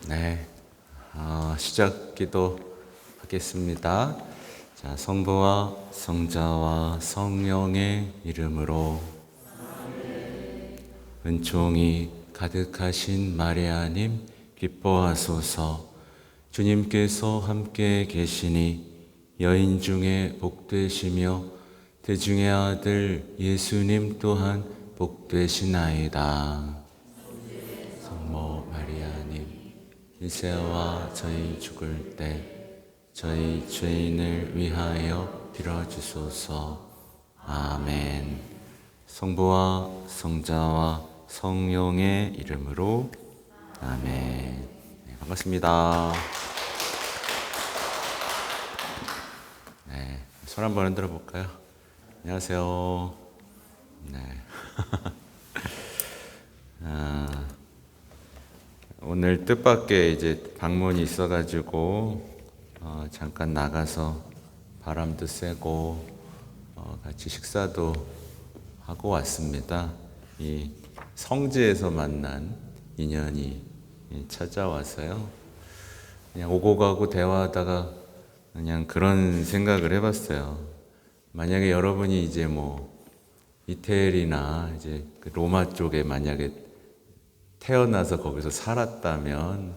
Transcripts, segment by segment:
네, 시작 기도 하겠습니다. 자, 성부와 성자와 성령의 이름으로 은총이 가득하신 마리아님 기뻐하소서. 주님께서 함께 계시니 여인 중에 복되시며 대중의 아들 예수님 또한 복되시나이다. 성모 마리아님, 이제와 저희 죽을 때 저희 죄인을 위하여 빌어주소서. 아멘. 성부와 성자와 성령의 이름으로 아멘. 네, 반갑습니다. 네, 손 한번 흔들어 볼까요? 안녕하세요. 네. 오늘 뜻밖의 이제 방문이 있어가지고 잠깐 나가서 바람도 쐬고 같이 식사도 하고 왔습니다. 이 성지에서 만난 인연이 찾아와서요. 그냥 오고 가고 대화하다가 그냥 그런 생각을 해봤어요. 만약에 여러분이 이제 뭐 이태리나 이제 그 로마 쪽에 만약에 태어나서 거기서 살았다면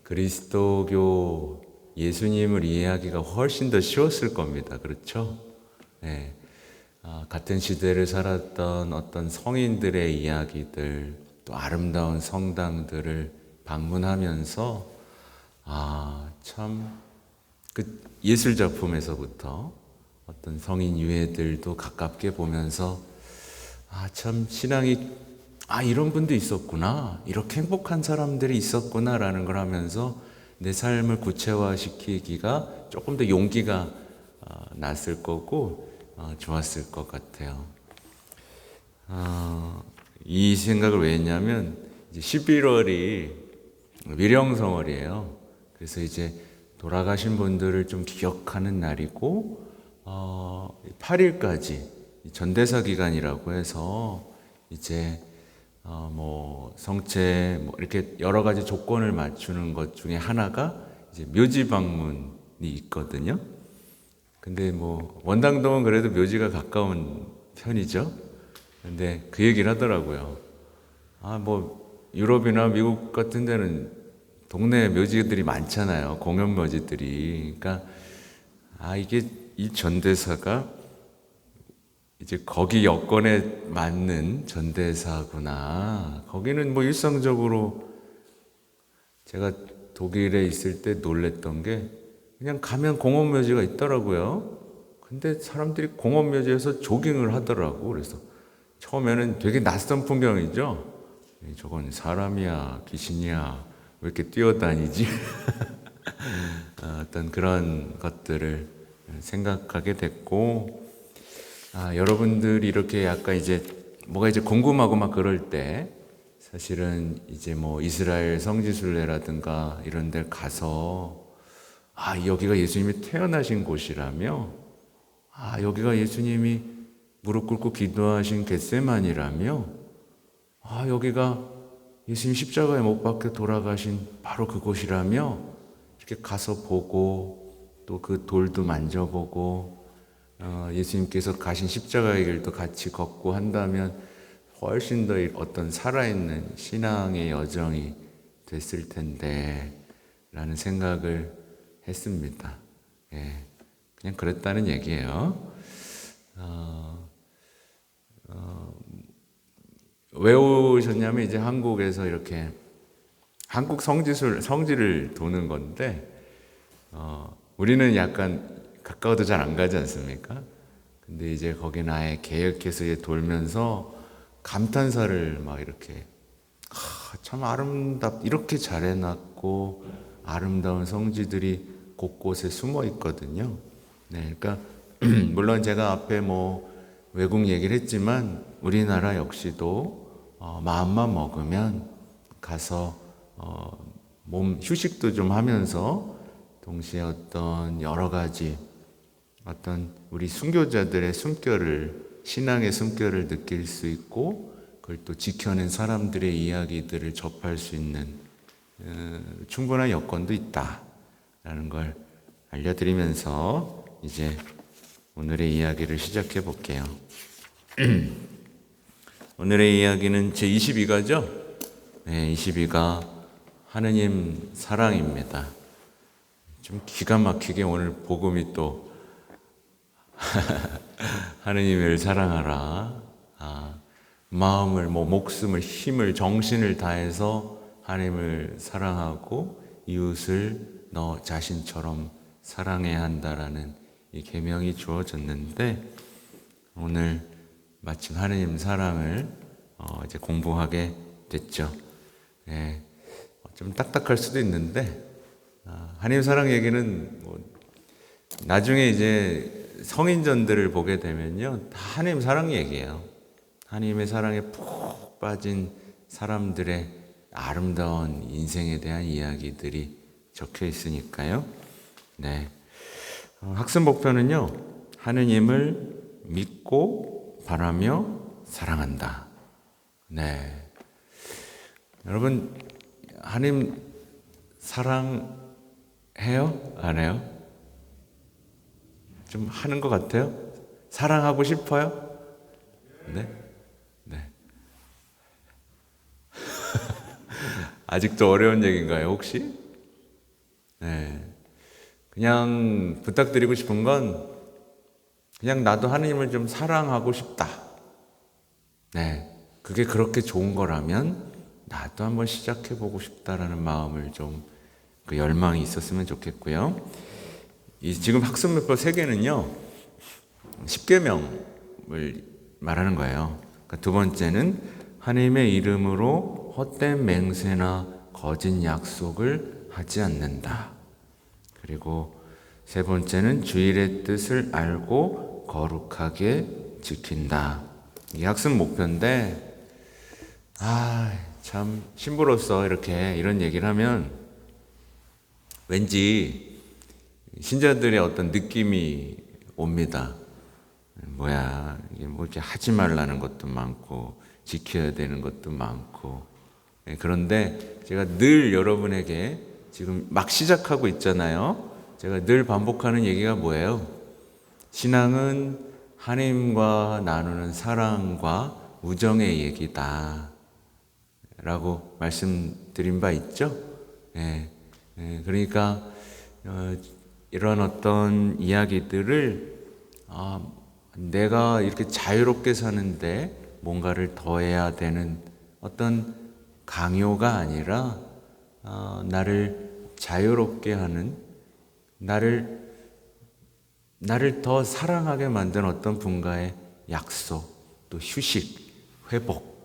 그리스도교 예수님을 이해하기가 훨씬 더 쉬웠을 겁니다. 그렇죠? 네. 같은 시대를 살았던 어떤 성인들의 이야기들, 또 아름다운 성당들을 방문하면서 참 그 예술 작품에서부터 어떤 성인 유해들도 가깝게 보면서 참 신앙이 이런 분도 있었구나, 이렇게 행복한 사람들이 있었구나라는 걸 하면서 내 삶을 구체화시키기가 조금 더 용기가 났을 거고 좋았을 것 같아요. 이 생각을 왜 했냐면 이제 11월이 위령성월이에요. 그래서 이제 돌아가신 분들을 좀 기억하는 날이고 8일까지 전대사 기간이라고 해서 이제 뭐 성체 뭐 이렇게 여러 가지 조건을 맞추는 것 중에 하나가 이제 묘지 방문이 있거든요. 근데 뭐 원당동은 그래도 묘지가 가까운 편이죠. 근데 그 얘기를 하더라고요. 뭐 유럽이나 미국 같은 데는 동네 묘지들이 많잖아요. 공연 묘지들이. 그러니까 이게 이 전대사가 이제 거기 여건에 맞는 전대사구나. 거기는 뭐 일상적으로 제가 독일에 있을 때 놀랬던 게 그냥 가면 공원묘지가 있더라고요. 근데 사람들이 공원묘지에서 조깅을 하더라고. 그래서 처음에는 되게 낯선 풍경이죠. 저건 사람이야, 귀신이야, 왜 이렇게 뛰어다니지? 어떤 그런 것들을 생각하게 됐고, 여러분들이 이렇게 약간 이제 뭐가 이제 궁금하고 막 그럴 때 사실은 이제 뭐 이스라엘 성지순례라든가 이런 데 가서 여기가 예수님이 태어나신 곳이라며, 여기가 예수님이 무릎 꿇고 기도하신 겟세마니라며, 여기가 예수님 십자가에 못 박혀 돌아가신 바로 그곳이라며 이렇게 가서 보고 또 그 돌도 만져보고 예수님께서 가신 십자가의 길도 같이 걷고 한다면 훨씬 더 어떤 살아있는 신앙의 여정이 됐을 텐데 라는 생각을 했습니다. 예, 그냥 그랬다는 얘기예요. 왜 오셨냐면 이제 한국에서 이렇게 한국 성지를 도는 건데 우리는 약간 가까워도 잘 안 가지 않습니까? 근데 이제 거기는 아예 계획해서 돌면서 감탄사를 막 이렇게 참 이렇게 잘 해놨고 아름다운 성지들이 곳곳에 숨어 있거든요. 네, 그러니까 물론 제가 앞에 뭐 외국 얘기를 했지만 우리나라 역시도 마음만 먹으면 가서 몸 휴식도 좀 하면서 동시에 어떤 여러 가지 어떤 우리 순교자들의 신앙의 숨결을 느낄 수 있고 그걸 또 지켜낸 사람들의 이야기들을 접할 수 있는 충분한 여건도 있다라는 걸 알려드리면서 이제 오늘의 이야기를 시작해 볼게요. 오늘의 이야기는 제22가죠? 네, 22가 하느님 사랑입니다. 좀 기가 막히게 오늘 복음이 또 하느님을 사랑하라. 마음을, 목숨을, 힘을, 정신을 다해서 하나님을 사랑하고 이웃을 너 자신처럼 사랑해야 한다라는 이 계명이 주어졌는데, 오늘 마침 하느님 사랑을 이제 공부하게 됐죠. 예, 좀 딱딱할 수도 있는데, 하느님 사랑 얘기는 나중에 이제 성인전들을 보게 되면요, 다 하느님 사랑 얘기예요. 하느님의 사랑에 푹 빠진 사람들의 아름다운 인생에 대한 이야기들이 적혀 있으니까요. 네. 학습 목표는요, 하느님을 믿고 바라며 사랑한다. 네. 여러분, 하느님 사랑해요? 안 해요? 좀 하는 것 같아요? 사랑하고 싶어요? 네? 네. 아직도 어려운 얘기인가요, 혹시? 네. 그냥 부탁드리고 싶은 건, 그냥 나도 하느님을 좀 사랑하고 싶다. 네. 그게 그렇게 좋은 거라면, 나도 한번 시작해보고 싶다라는 마음을 좀, 그 열망이 있었으면 좋겠고요. 지금 학습목표 3개는요, 10계명을 말하는 거예요. 그러니까 두 번째는 하나님의 이름으로 헛된 맹세나 거짓 약속을 하지 않는다. 그리고 세 번째는 주일의 뜻을 알고 거룩하게 지킨다. 이게 학습 목표인데, 참 신부로서 이렇게 이런 얘기를 하면 왠지 신자들의 어떤 느낌이 옵니다. 뭐야, 이게 이렇게 하지 말라는 것도 많고 지켜야 되는 것도 많고. 그런데 제가 늘 여러분에게 지금 막 시작하고 있잖아요. 제가 늘 반복하는 얘기가 뭐예요? 신앙은 하나님과 나누는 사랑과 우정의 얘기다 라고 말씀드린 바 있죠? 그러니까 이런 어떤 이야기들을 내가 이렇게 자유롭게 사는데 뭔가를 더해야 되는 어떤 강요가 아니라 나를 자유롭게 하는, 나를 더 사랑하게 만든 어떤 분과의 약속, 또 휴식, 회복.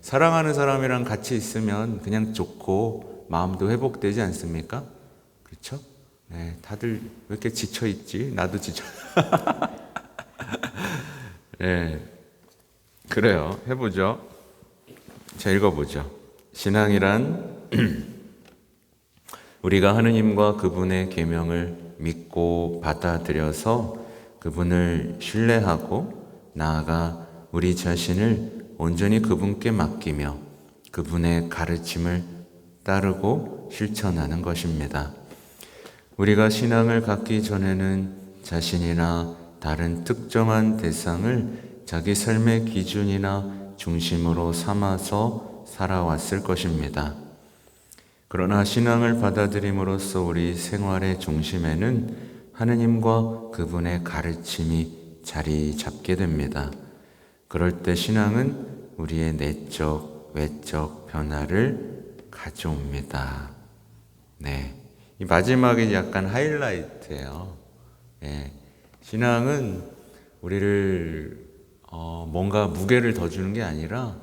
사랑하는 사람이랑 같이 있으면 그냥 좋고 마음도 회복되지 않습니까? 그렇죠? 다들 왜 이렇게 지쳐있지? 나도 지쳐. 그래요. 해보죠. 자, 읽어보죠. 신앙이란 우리가 하느님과 그분의 계명을 믿고 받아들여서 그분을 신뢰하고 나아가 우리 자신을 온전히 그분께 맡기며 그분의 가르침을 따르고 실천하는 것입니다. 우리가 신앙을 갖기 전에는 자신이나 다른 특정한 대상을 자기 삶의 기준이나 중심으로 삼아서 살아왔을 것입니다. 그러나 신앙을 받아들임으로써 우리 생활의 중심에는 하느님과 그분의 가르침이 자리 잡게 됩니다. 그럴 때 신앙은 우리의 내적, 외적 변화를 가져옵니다. 네. 이 마지막이 약간 하이라이트예요. 신앙은 우리를 뭔가 무게를 더 주는 게 아니라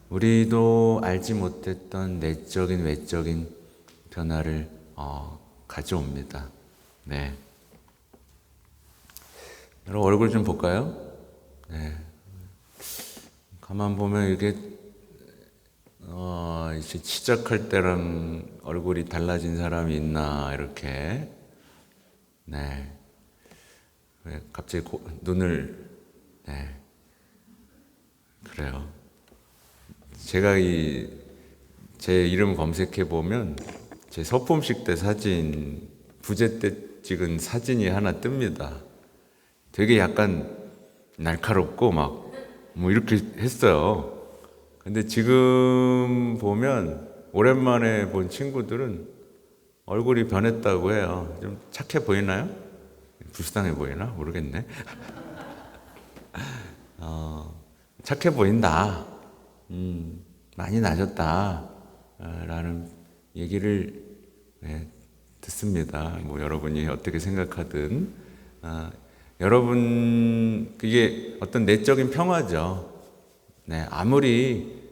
우리도 알지 못했던 내적인 외적인 변화를 가져옵니다. 네. 여러분 얼굴 좀 볼까요? 네. 가만 보면 이게 이제 시작할 때랑 얼굴이 달라진 사람이 있나 이렇게. 네. 왜 갑자기 눈을 그래요. 제가 제 이름 검색해 보면 제 서품식 때 사진, 부제 때 찍은 사진이 하나 뜹니다. 되게 약간 날카롭고 막 뭐 이렇게 했어요. 근데 지금 보면 오랜만에 본 친구들은 얼굴이 변했다고 해요. 좀 착해 보이나요? 불쌍해 보이나? 모르겠네. 착해 보인다. 많이 나아졌다. 라는 얘기를 듣습니다. 뭐 여러분이 어떻게 생각하든. 여러분, 그게 어떤 내적인 평화죠. 네, 아무리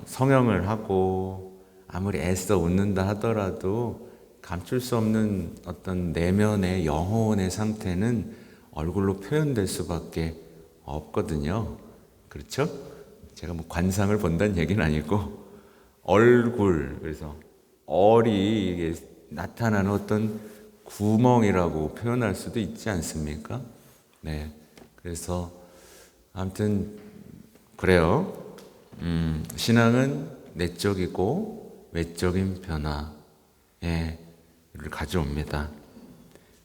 성형을 하고 아무리 애써 웃는다 하더라도 감출 수 없는 어떤 내면의 영혼의 상태는 얼굴로 표현될 수밖에 없거든요. 그렇죠? 제가 뭐 관상을 본다는 얘기는 아니고 얼굴, 그래서 얼이 이게 나타나는 어떤 구멍이라고 표현할 수도 있지 않습니까? 네, 그래서 아무튼 그래요. 신앙은 내적이고 외적인 변화를 가져옵니다.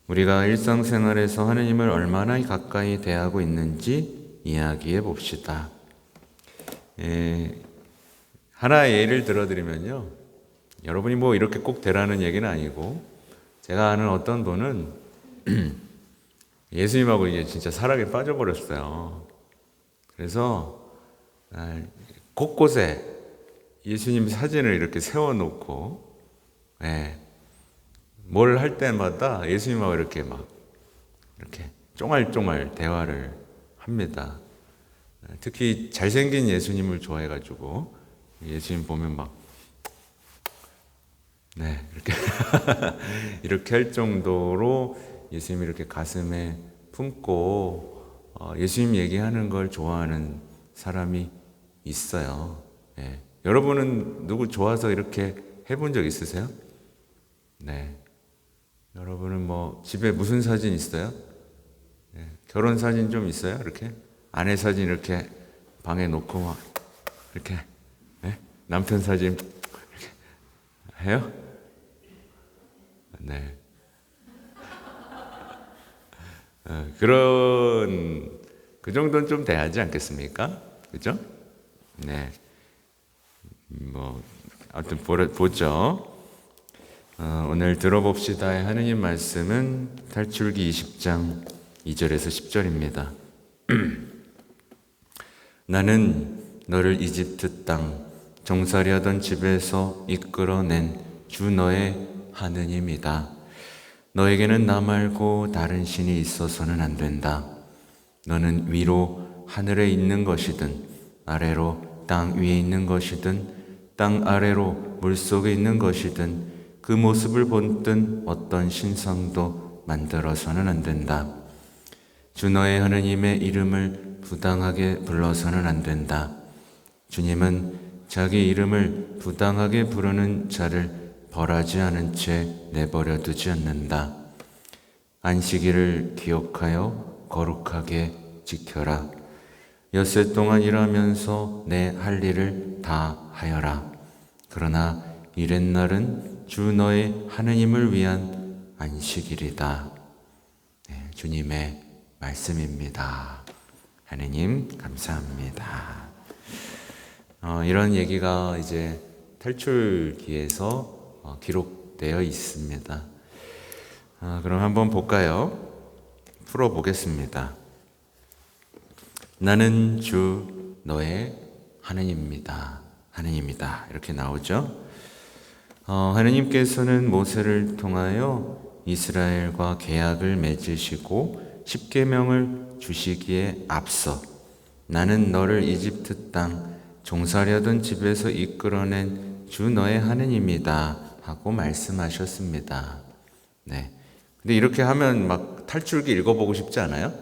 우리가 일상생활에서 하느님을 얼마나 가까이 대하고 있는지 이야기해 봅시다. 하나의 예를 들어드리면요. 여러분이 뭐 이렇게 꼭 되라는 얘기는 아니고, 제가 아는 어떤 분은 예수님하고 이제 진짜 사랑에 빠져버렸어요. 그래서 곳곳에 예수님 사진을 이렇게 세워놓고, 뭘 할 때마다 예수님하고 이렇게 막 이렇게 쫑알쫑알 대화를 합니다. 특히 잘생긴 예수님을 좋아해가지고 예수님 보면 막 이렇게 이렇게 할 정도로 예수님 이렇게 가슴에 품고 예수님 얘기하는 걸 좋아하는 사람이 있어요. 여러분은 누구 좋아서 이렇게 해본 적 있으세요? 네. 여러분은 뭐 집에 무슨 사진 있어요? 결혼 사진 좀 있어요? 이렇게 아내 사진 이렇게 방에 놓고 막 이렇게 남편 사진 이렇게 해요? 네. 그 정도는 좀 돼야지 않겠습니까? 그죠? 네. 뭐 아무튼 보죠. 오늘 들어봅시다의 하느님 말씀은 탈출기 20장 2절에서 10절입니다. 나는 너를 이집트 땅 종살이 하던 집에서 이끌어낸 주 너의 하느님이다. 너에게는 나 말고 다른 신이 있어서는 안 된다. 너는 위로 하늘에 있는 것이든 아래로 땅 위에 있는 것이든 땅 아래로 물속에 있는 것이든 그 모습을 본뜬 어떤 신상도 만들어서는 안 된다. 주 너의 하느님의 이름을 부당하게 불러서는 안 된다. 주님은 자기 이름을 부당하게 부르는 자를 벌하지 않은 채 내버려 두지 않는다. 안식일을 기억하여 거룩하게 지켜라. 엿새 동안 일하면서 내 할 일을 다 하여라. 그러나 이렛날은 주 너의 하느님을 위한 안식일이다. 주님의 말씀입니다. 하느님 감사합니다. 이런 얘기가 이제 탈출기에서 기록되어 있습니다. 그럼 한번 볼까요? 풀어보겠습니다. 나는 주 너의 하느님입니다. 하느님이다. 이렇게 나오죠. 하느님께서는 모세를 통하여 이스라엘과 계약을 맺으시고 십계명을 주시기에 앞서 나는 너를 이집트 땅 종살이하던 집에서 이끌어낸 주 너의 하느님이다 하고 말씀하셨습니다. 네. 근데 이렇게 하면 막 탈출기 읽어보고 싶지 않아요?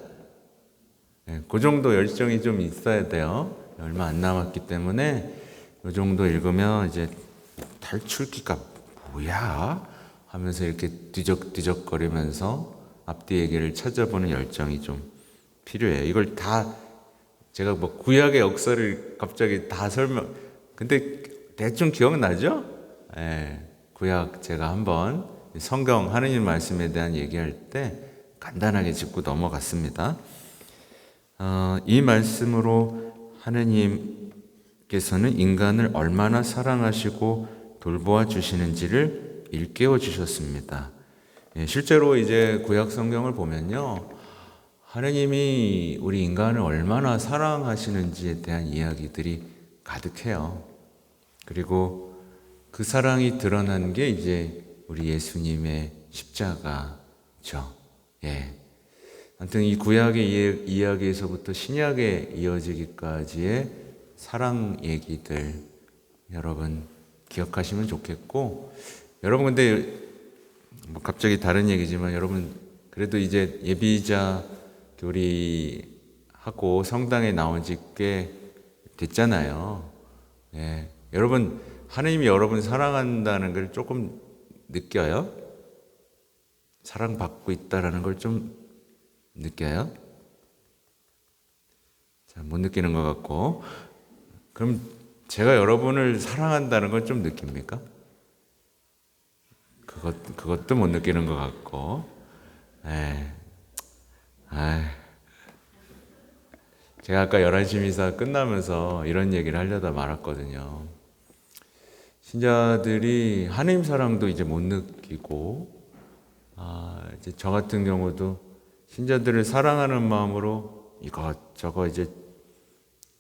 그 정도 열정이 좀 있어야 돼요. 얼마 안 남았기 때문에 이 정도 읽으면 이제 탈출기가 뭐야? 하면서 이렇게 뒤적뒤적거리면서 앞뒤 얘기를 찾아보는 열정이 좀 필요해요. 이걸 다 제가 뭐 구약의 역사를 갑자기 다 근데 대충 기억나죠? 예, 구약 제가 한번 성경 하느님 말씀에 대한 얘기할 때 간단하게 짚고 넘어갔습니다. 이 말씀으로 하느님께서는 인간을 얼마나 사랑하시고 돌보아 주시는지를 일깨워 주셨습니다. 예, 실제로 이제 구약 성경을 보면요, 하느님이 우리 인간을 얼마나 사랑하시는지에 대한 이야기들이 가득해요. 그리고 그 사랑이 드러난 게 이제 우리 예수님의 십자가죠. 예. 아무튼 이 구약의 이야기에서부터 신약에 이어지기까지의 사랑 얘기들 여러분 기억하시면 좋겠고, 여러분 근데 뭐 갑자기 다른 얘기지만 여러분 그래도 이제 예비자 교리하고 성당에 나온 지 꽤 됐잖아요. 예. 여러분 하나님이 여러분 사랑한다는 걸 조금 느껴요? 사랑받고 있다라는 걸 좀 느껴요? 자, 못 느끼는 것 같고, 그럼 제가 여러분을 사랑한다는 걸 좀 느낍니까? 그것도 못 느끼는 것 같고, 에, 제가 아까 11시 미사 끝나면서 이런 얘기를 하려다 말았거든요. 신자들이 하나님 사랑도 이제 못 느끼고, 이제 저 같은 경우도 신자들을 사랑하는 마음으로 이것저것 이제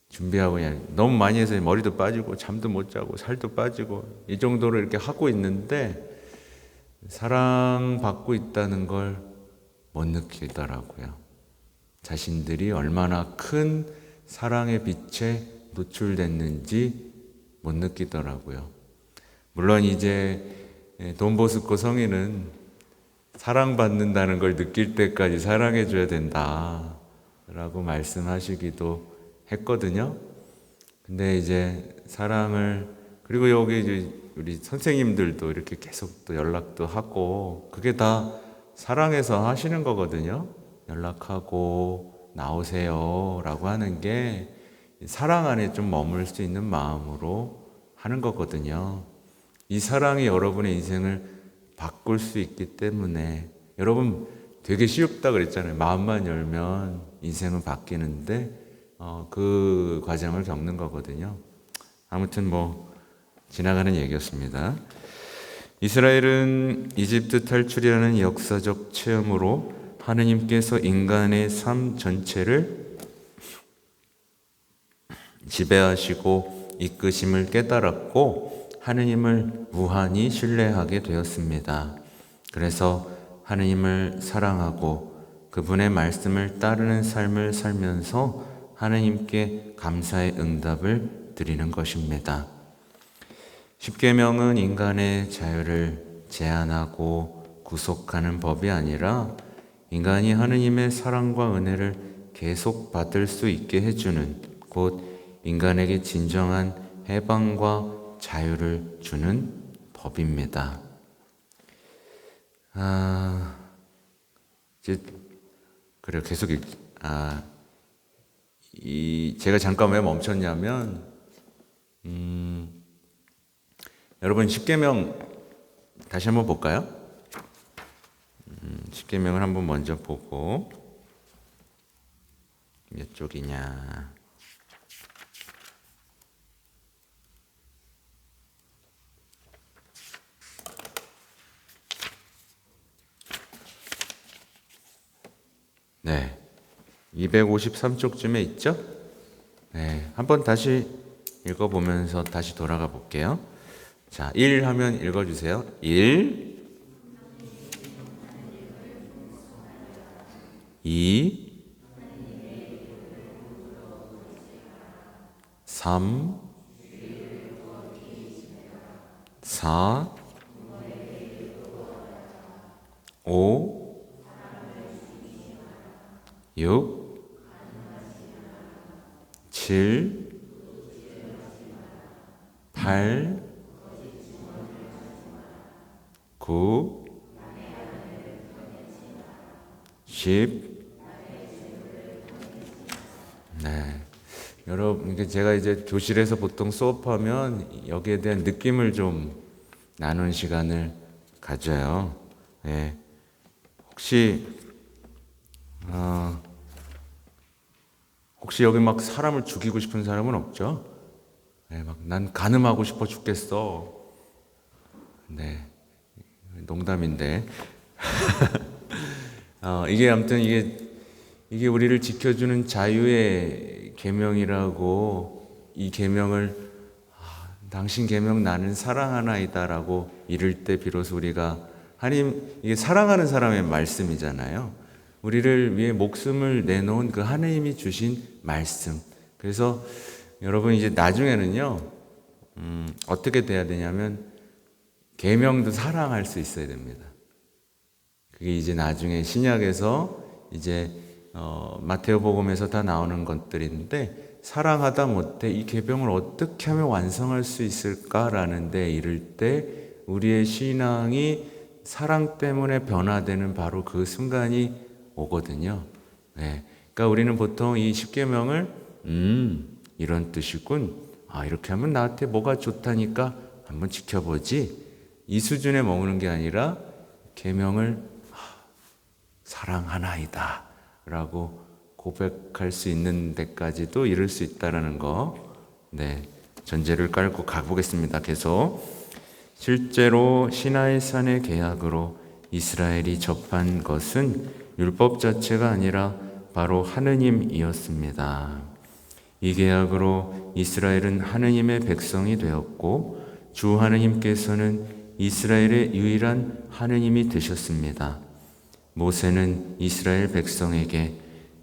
준비하고 그냥 너무 많이 해서 머리도 빠지고 잠도 못 자고 살도 빠지고 이 정도로 이렇게 하고 있는데 사랑받고 있다는 걸 못 느끼더라고요. 자신들이 얼마나 큰 사랑의 빛에 노출됐는지 못 느끼더라고요. 물론 이제 돈보스코 성인은 사랑받는다는 걸 느낄 때까지 사랑해줘야 된다라고 말씀하시기도 했거든요. 근데 이제 사랑을, 그리고 여기 이제 우리 선생님들도 이렇게 계속 또 연락도 하고, 그게 다 사랑해서 하시는 거거든요. 연락하고 나오세요 라고 하는 게 사랑 안에 좀 머물 수 있는 마음으로 하는 거거든요. 이 사랑이 여러분의 인생을 바꿀 수 있기 때문에, 여러분 되게 쉽다 그랬잖아요. 마음만 열면 인생은 바뀌는데 그 과정을 겪는 거거든요. 아무튼 뭐 지나가는 얘기였습니다. 이스라엘은 이집트 탈출이라는 역사적 체험으로 하느님께서 인간의 삶 전체를 지배하시고 이끄심을 깨달았고 하느님을 무한히 신뢰하게 되었습니다. 그래서 하느님을 사랑하고 그분의 말씀을 따르는 삶을 살면서 하느님께 감사의 응답을 드리는 것입니다. 십계명은 인간의 자유를 제한하고 구속하는 법이 아니라 인간이 하느님의 사랑과 은혜를 계속 받을 수 있게 해주는, 곧 인간에게 진정한 해방과 자유를 주는 법입니다. 이제 그래 계속 제가 잠깐 왜 멈췄냐면 여러분 십계명 다시 한번 볼까요? 십계명을 한번 먼저 보고 몇 쪽이냐? 네, 253쪽쯤에 있죠? 네, 한번 다시 읽어보면서 다시 돌아가 볼게요. 자, 1 하면 읽어주세요. 1, 2, 3, 4, 5, 6, 7, 8, 9, 10. 네. 여러분, 이게 제가 이제 교실에서 보통 수업하면 여기에 대한 느낌을 좀 나누는 시간을 가져요. 예. 혹시 혹시 여기 막 사람을 죽이고 싶은 사람은 없죠? 네, 막 난 간음하고 싶어 죽겠어. 네, 농담인데. 이게 아무튼 이게 우리를 지켜주는 자유의 계명이라고 이 계명을 당신 계명 나는 사랑하나이다라고 이를 때 비로소 우리가 하나님 이게 사랑하는 사람의 말씀이잖아요. 우리를 위해 목숨을 내놓은 그 하나님이 주신 말씀. 그래서 여러분 이제 나중에는요 어떻게 돼야 되냐면 계명도 사랑할 수 있어야 됩니다. 그게 이제 나중에 신약에서 이제 마테오복음에서 다 나오는 것들인데 사랑하다 못해 이 계명을 어떻게 하면 완성할 수 있을까라는 데 이를 때 우리의 신앙이 사랑 때문에 변화되는 바로 그 순간이 오거든요. 네. 그러니까 우리는 보통 이 십계명을 이런 뜻이군. 이렇게 하면 나한테 뭐가 좋다니까 한번 지켜보지. 이 수준에 머무는 게 아니라 계명을 사랑하나이다 라고 고백할 수 있는 데까지도 이룰 수 있다는 거, 네, 전제를 깔고 가보겠습니다. 계속 실제로 시나이 산의 계약으로 이스라엘이 접한 것은 율법 자체가 아니라 바로 하느님이었습니다. 이 계약으로 이스라엘은 하느님의 백성이 되었고 주 하느님께서는 이스라엘의 유일한 하느님이 되셨습니다. 모세는 이스라엘 백성에게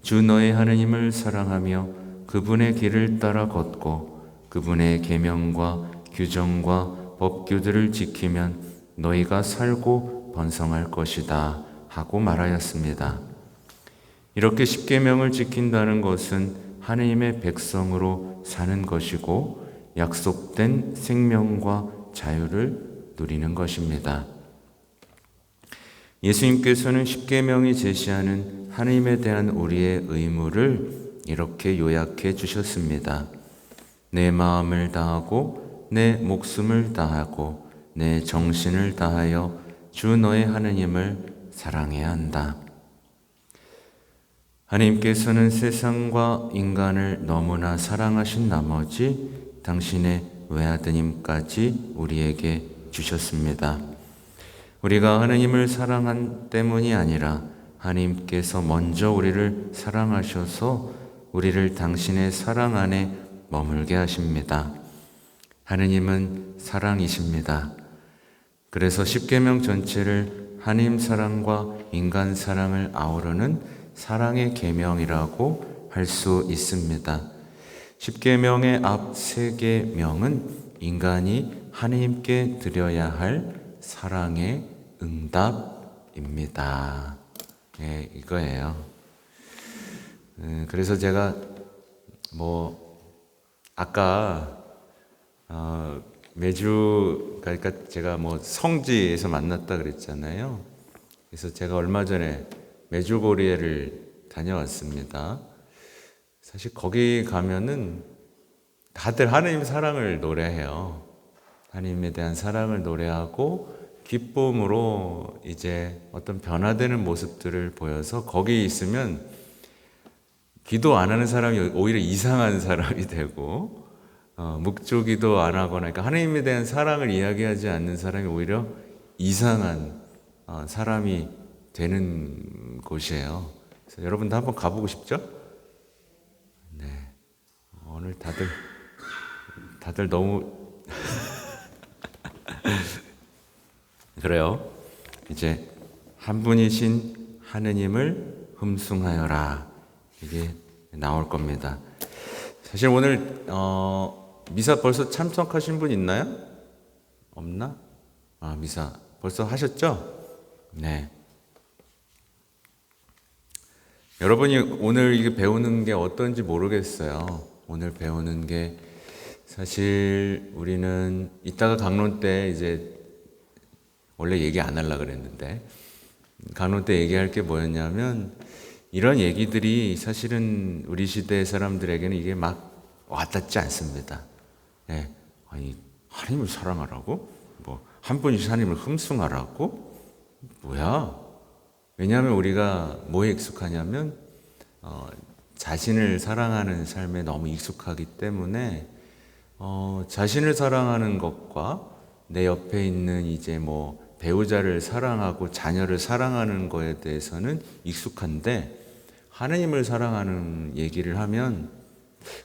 주 너의 하느님을 사랑하며 그분의 길을 따라 걷고 그분의 계명과 규정과 법규들을 지키면 너희가 살고 번성할 것이다 하고 말하였습니다. 이렇게 십계명을 지킨다는 것은 하느님의 백성으로 사는 것이고 약속된 생명과 자유를 누리는 것입니다. 예수님께서는 십계명이 제시하는 하느님에 대한 우리의 의무를 이렇게 요약해 주셨습니다. 내 마음을 다하고 내 목숨을 다하고 내 정신을 다하여 주 너의 하느님을 사랑해야 한다. 하나님께서는 세상과 인간을 너무나 사랑하신 나머지 당신의 외아드님까지 우리에게 주셨습니다. 우리가 하나님을 사랑한 때문이 아니라 하나님께서 먼저 우리를 사랑하셔서 우리를 당신의 사랑 안에 머물게 하십니다. 하나님은 사랑이십니다. 그래서 십계명 전체를 하나님 사랑과 인간 사랑을 아우르는 사랑의 계명이라고 할 수 있습니다. 십계명의 앞 세 계명은 인간이 하나님께 드려야 할 사랑의 응답입니다. 예, 이거예요. 그래서 제가 아까 매주 그러니까 제가 성지에서 만났다 그랬잖아요. 그래서 제가 얼마 전에 메주고리에를 다녀왔습니다. 사실 거기 가면은 다들 하나님 사랑을 노래해요. 하나님에 대한 사랑을 노래하고 기쁨으로 이제 어떤 변화되는 모습들을 보여서 거기 있으면 기도 안 하는 사람이 오히려 이상한 사람이 되고 묵주기도 안 하거나 그러니까 하나님에 대한 사랑을 이야기하지 않는 사람이 오히려 이상한 사람이 되는 곳이에요. 그래서 여러분도 한번 가보고 싶죠? 네. 오늘 다들 너무 그래요. 이제 한 분이신 하느님을 흠숭하여라. 이게 나올 겁니다. 사실 오늘 미사 벌써 참석하신 분 있나요? 없나? 미사 벌써 하셨죠? 네. 여러분이 오늘 이게 배우는 게 어떤지 모르겠어요. 오늘 배우는 게 사실 우리는 이따가 강론 때 이제 원래 얘기 안 하려고 그랬는데 강론 때 얘기할 게 뭐였냐면 이런 얘기들이 사실은 우리 시대 사람들에게는 이게 막 와닿지 않습니다. 예, 아니 하나님을 사랑하라고? 뭐 한 분이신 하나님을 흠숭하라고? 뭐야? 왜냐하면 우리가 뭐에 익숙하냐면 자신을 사랑하는 삶에 너무 익숙하기 때문에 자신을 사랑하는 것과 내 옆에 있는 이제 뭐 배우자를 사랑하고 자녀를 사랑하는 거에 대해서는 익숙한데 하나님을 사랑하는 얘기를 하면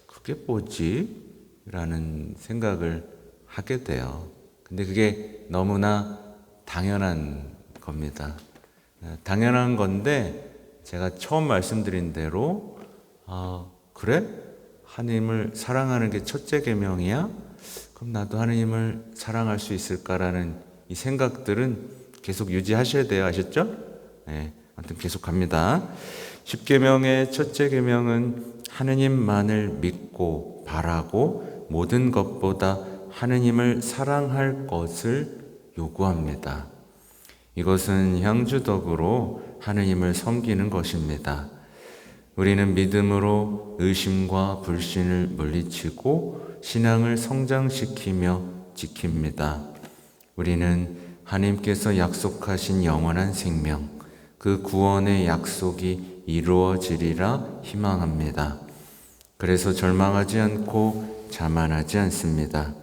그게 뭐지? 라는 생각을 하게 돼요. 근데 그게 너무나 당연한 겁니다. 당연한 건데 제가 처음 말씀드린 대로 그래? 하나님을 사랑하는 게 첫째 계명이야? 그럼 나도 하나님을 사랑할 수 있을까라는 이 생각들은 계속 유지하셔야 돼요. 아셨죠? 네, 아무튼 계속 갑니다. 10계명의 첫째 계명은 하느님만을 믿고 바라고 모든 것보다 하느님을 사랑할 것을 요구합니다. 이것은 향주덕으로 하느님을 섬기는 것입니다. 우리는 믿음으로 의심과 불신을 물리치고 신앙을 성장시키며 지킵니다. 우리는 하나님께서 약속하신 영원한 생명, 그 구원의 약속이 이루어지리라 희망합니다. 그래서 절망하지 않고 자만하지 않습니다.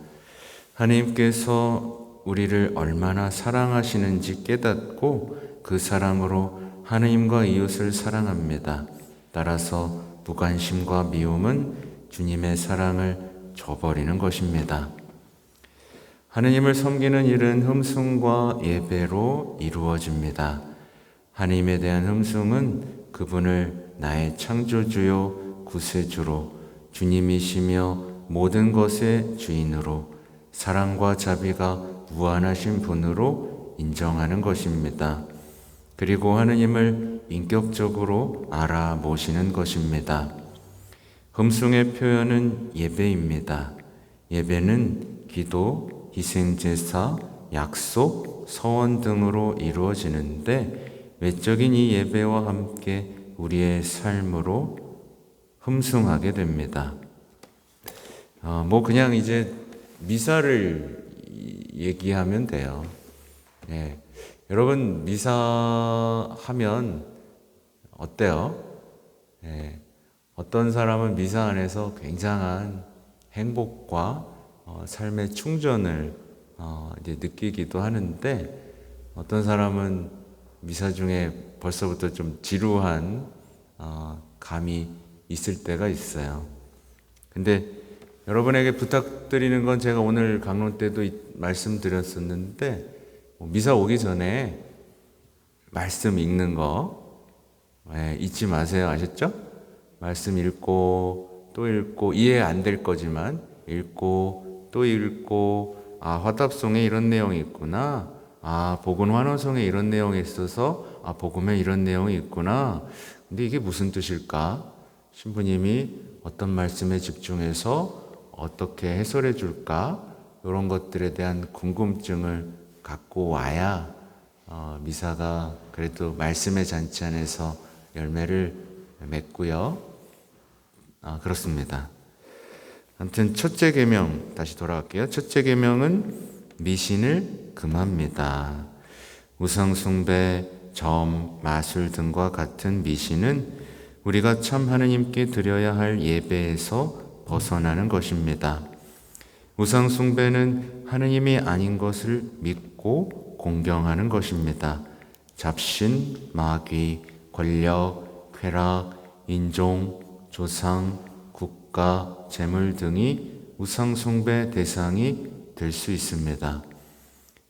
하나님께서 우리를 얼마나 사랑하시는지 깨닫고 그 사랑으로 하나님과 이웃을 사랑합니다. 따라서 무관심과 미움은 주님의 사랑을 저버리는 것입니다. 하느님을 섬기는 일은 흠숭과 예배로 이루어집니다. 하나님에 대한 흠숭은 그분을 나의 창조주요 구세주로 주님이시며 모든 것의 주인으로 사랑과 자비가 무한하신 분으로 인정하는 것입니다. 그리고 하느님을 인격적으로 알아보시는 것입니다. 흠숭의 표현은 예배입니다. 예배는 기도, 희생제사, 약속, 서원 등으로 이루어지는데 외적인 이 예배와 함께 우리의 삶으로 흠숭하게 됩니다. 그냥 이제 미사를 얘기하면 돼요. 예. 여러분 미사하면 어때요? 예. 어떤 사람은 미사 안에서 굉장한 행복과 삶의 충전을 이제 느끼기도 하는데 어떤 사람은 미사 중에 벌써부터 좀 지루한 감이 있을 때가 있어요. 근데 여러분에게 부탁드리는 건 제가 오늘 강론 때도 말씀드렸었는데 미사 오기 전에 말씀 읽는 거 잊지 마세요. 아셨죠? 말씀 읽고 또 읽고 이해 안 될 거지만 읽고 또 읽고 화답송에 이런 내용이 있구나. 복음 환호성에 이런 내용이 있어서 복음에 이런 내용이 있구나. 근데 이게 무슨 뜻일까? 신부님이 어떤 말씀에 집중해서 어떻게 해설해 줄까? 이런 것들에 대한 궁금증을 갖고 와야 미사가 그래도 말씀의 잔치 안에서 열매를 맺고요. 그렇습니다. 아무튼 첫째 계명 다시 돌아갈게요. 첫째 계명은 미신을 금합니다. 우상 숭배, 점, 마술 등과 같은 미신은 우리가 참 하느님께 드려야 할 예배에서 벗어나는 것입니다. 우상 숭배는 하느님이 아닌 것을 믿고 공경하는 것입니다. 잡신, 마귀, 권력, 쾌락, 인종, 조상, 국가, 재물 등이 우상 숭배 대상이 될 수 있습니다.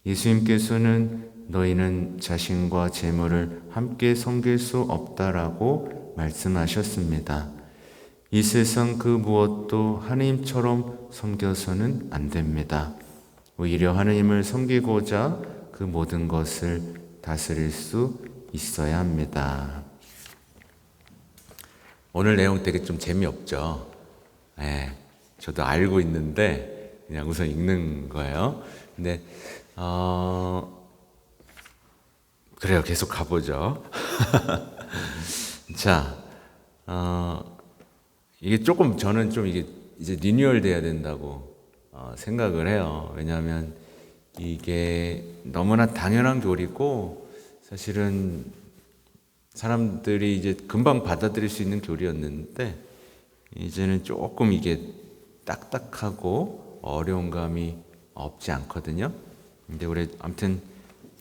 예수님께서는 너희는 자신과 재물을 함께 섬길 수 없다라고 말씀하셨습니다. 이 세상 그 무엇도 하나님처럼 섬겨서는 안 됩니다. 오히려 하나님을 섬기고자 그 모든 것을 다스릴 수 있어야 합니다. 오늘 내용 되게 좀 재미없죠? 저도 알고 있는데 그냥 우선 읽는 거예요. 근데 그래요. 계속 가보죠. 자, 이게 조금 저는 좀 이게 이제 리뉴얼 돼야 된다고 생각을 해요. 왜냐하면 이게 너무나 당연한 교리고 사실은 사람들이 이제 금방 받아들일 수 있는 교리였는데 이제는 조금 이게 딱딱하고 어려운 감이 없지 않거든요. 근데 우리 아무튼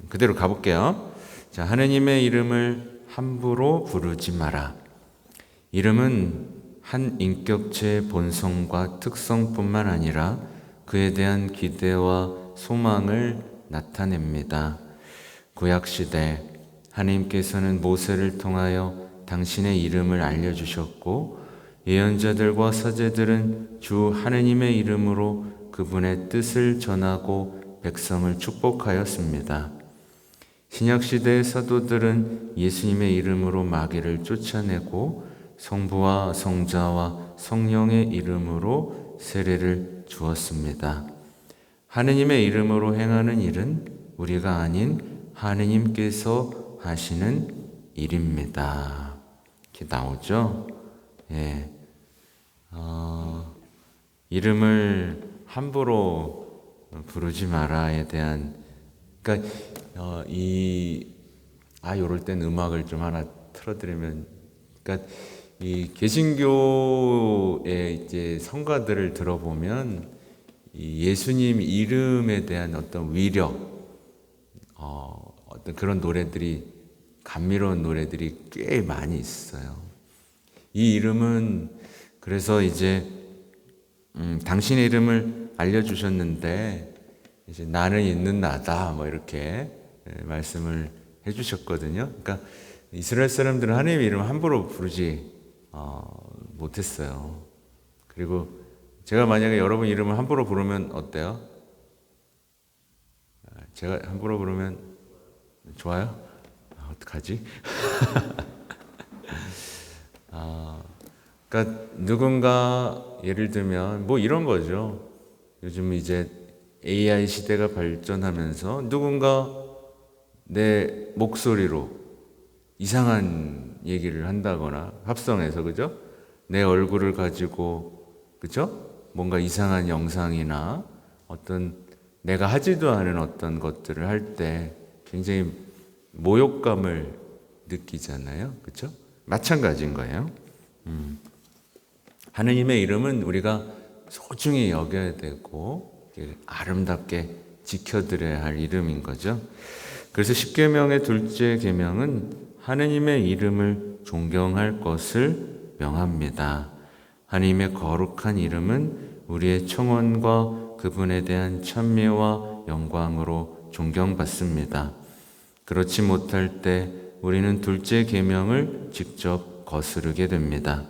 그대로 가볼게요. 자, 하느님의 이름을 함부로 부르지 마라. 이름은 한 인격체의 본성과 특성뿐만 아니라 그에 대한 기대와 소망을 나타냅니다. 구약시대 하나님께서는 모세를 통하여 당신의 이름을 알려주셨고 예언자들과 사제들은 주 하느님의 이름으로 그분의 뜻을 전하고 백성을 축복하였습니다. 신약시대의 사도들은 예수님의 이름으로 마귀를 쫓아내고 성부와 성자와 성령의 이름으로 세례를 주었습니다. 하느님의 이름으로 행하는 일은 우리가 아닌 하느님께서 하시는 일입니다. 이렇게 나오죠? 예. 이름을 함부로 부르지 마라에 대한, 그러니까 요럴 땐 음악을 좀 하나 틀어드리면, 그러니까 이 개신교의 이제 성가들을 들어보면 이 예수님 이름에 대한 어떤 위력, 어떤 그런 노래들이, 감미로운 노래들이 꽤 많이 있어요. 이 이름은 그래서 이제 당신의 이름을 알려주셨는데 이제 나는 있는 나다 뭐 이렇게 말씀을 해주셨거든요. 그러니까 이스라엘 사람들은 하나님의 이름을 함부로 부르지 못했어요. 그리고 제가 만약에 여러분 이름을 함부로 부르면 어때요? 제가 함부로 부르면 좋아요? 어떡하지? 그러니까 누군가 예를 들면 뭐 이런 거죠. 요즘 이제 AI 시대가 발전하면서 누군가 내 목소리로 이상한 얘기를 한다거나 합성해서, 그죠? 내 얼굴을 가지고, 그죠? 뭔가 이상한 영상이나 어떤 내가 하지도 않은 어떤 것들을 할 때 굉장히 모욕감을 느끼잖아요. 그죠? 마찬가지인 거예요. 하느님의 이름은 우리가 소중히 여겨야 되고 아름답게 지켜드려야 할 이름인 거죠. 그래서 십계명의 둘째 계명은 하느님의 이름을 존경할 것을 명합니다. 하느님의 거룩한 이름은 우리의 청원과 그분에 대한 찬미와 영광으로 존경받습니다. 그렇지 못할 때 우리는 둘째 계명을 직접 거스르게 됩니다.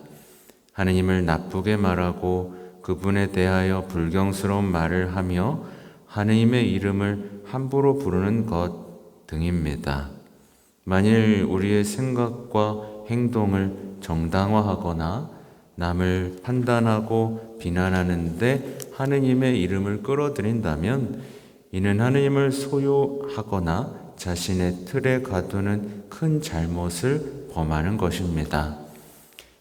하느님을 나쁘게 말하고 그분에 대하여 불경스러운 말을 하며 하느님의 이름을 함부로 부르는 것 등입니다. 만일 우리의 생각과 행동을 정당화하거나 남을 판단하고 비난하는데 하느님의 이름을 끌어들인다면 이는 하느님을 소유하거나 자신의 틀에 가두는 큰 잘못을 범하는 것입니다.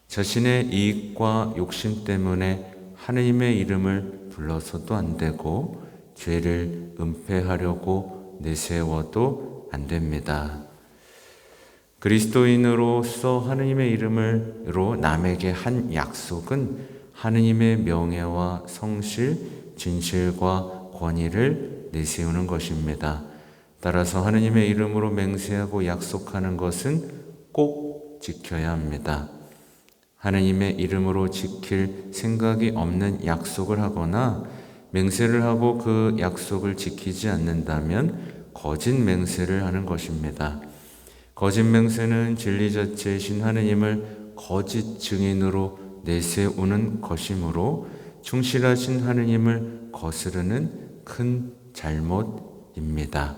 자신의 이익과 욕심 때문에 하느님의 이름을 불러서도 안 되고 죄를 은폐하려고 내세워도 안 됩니다. 그리스도인으로서 하느님의 이름으로 남에게 한 약속은 하느님의 명예와 성실, 진실과 권위를 내세우는 것입니다. 따라서 하느님의 이름으로 맹세하고 약속하는 것은 꼭 지켜야 합니다. 하느님의 이름으로 지킬 생각이 없는 약속을 하거나 맹세를 하고 그 약속을 지키지 않는다면 거짓 맹세를 하는 것입니다. 거짓 맹세는 진리 자체이신 하느님을 거짓 증인으로 내세우는 것이므로 충실하신 하느님을 거스르는 큰 잘못입니다.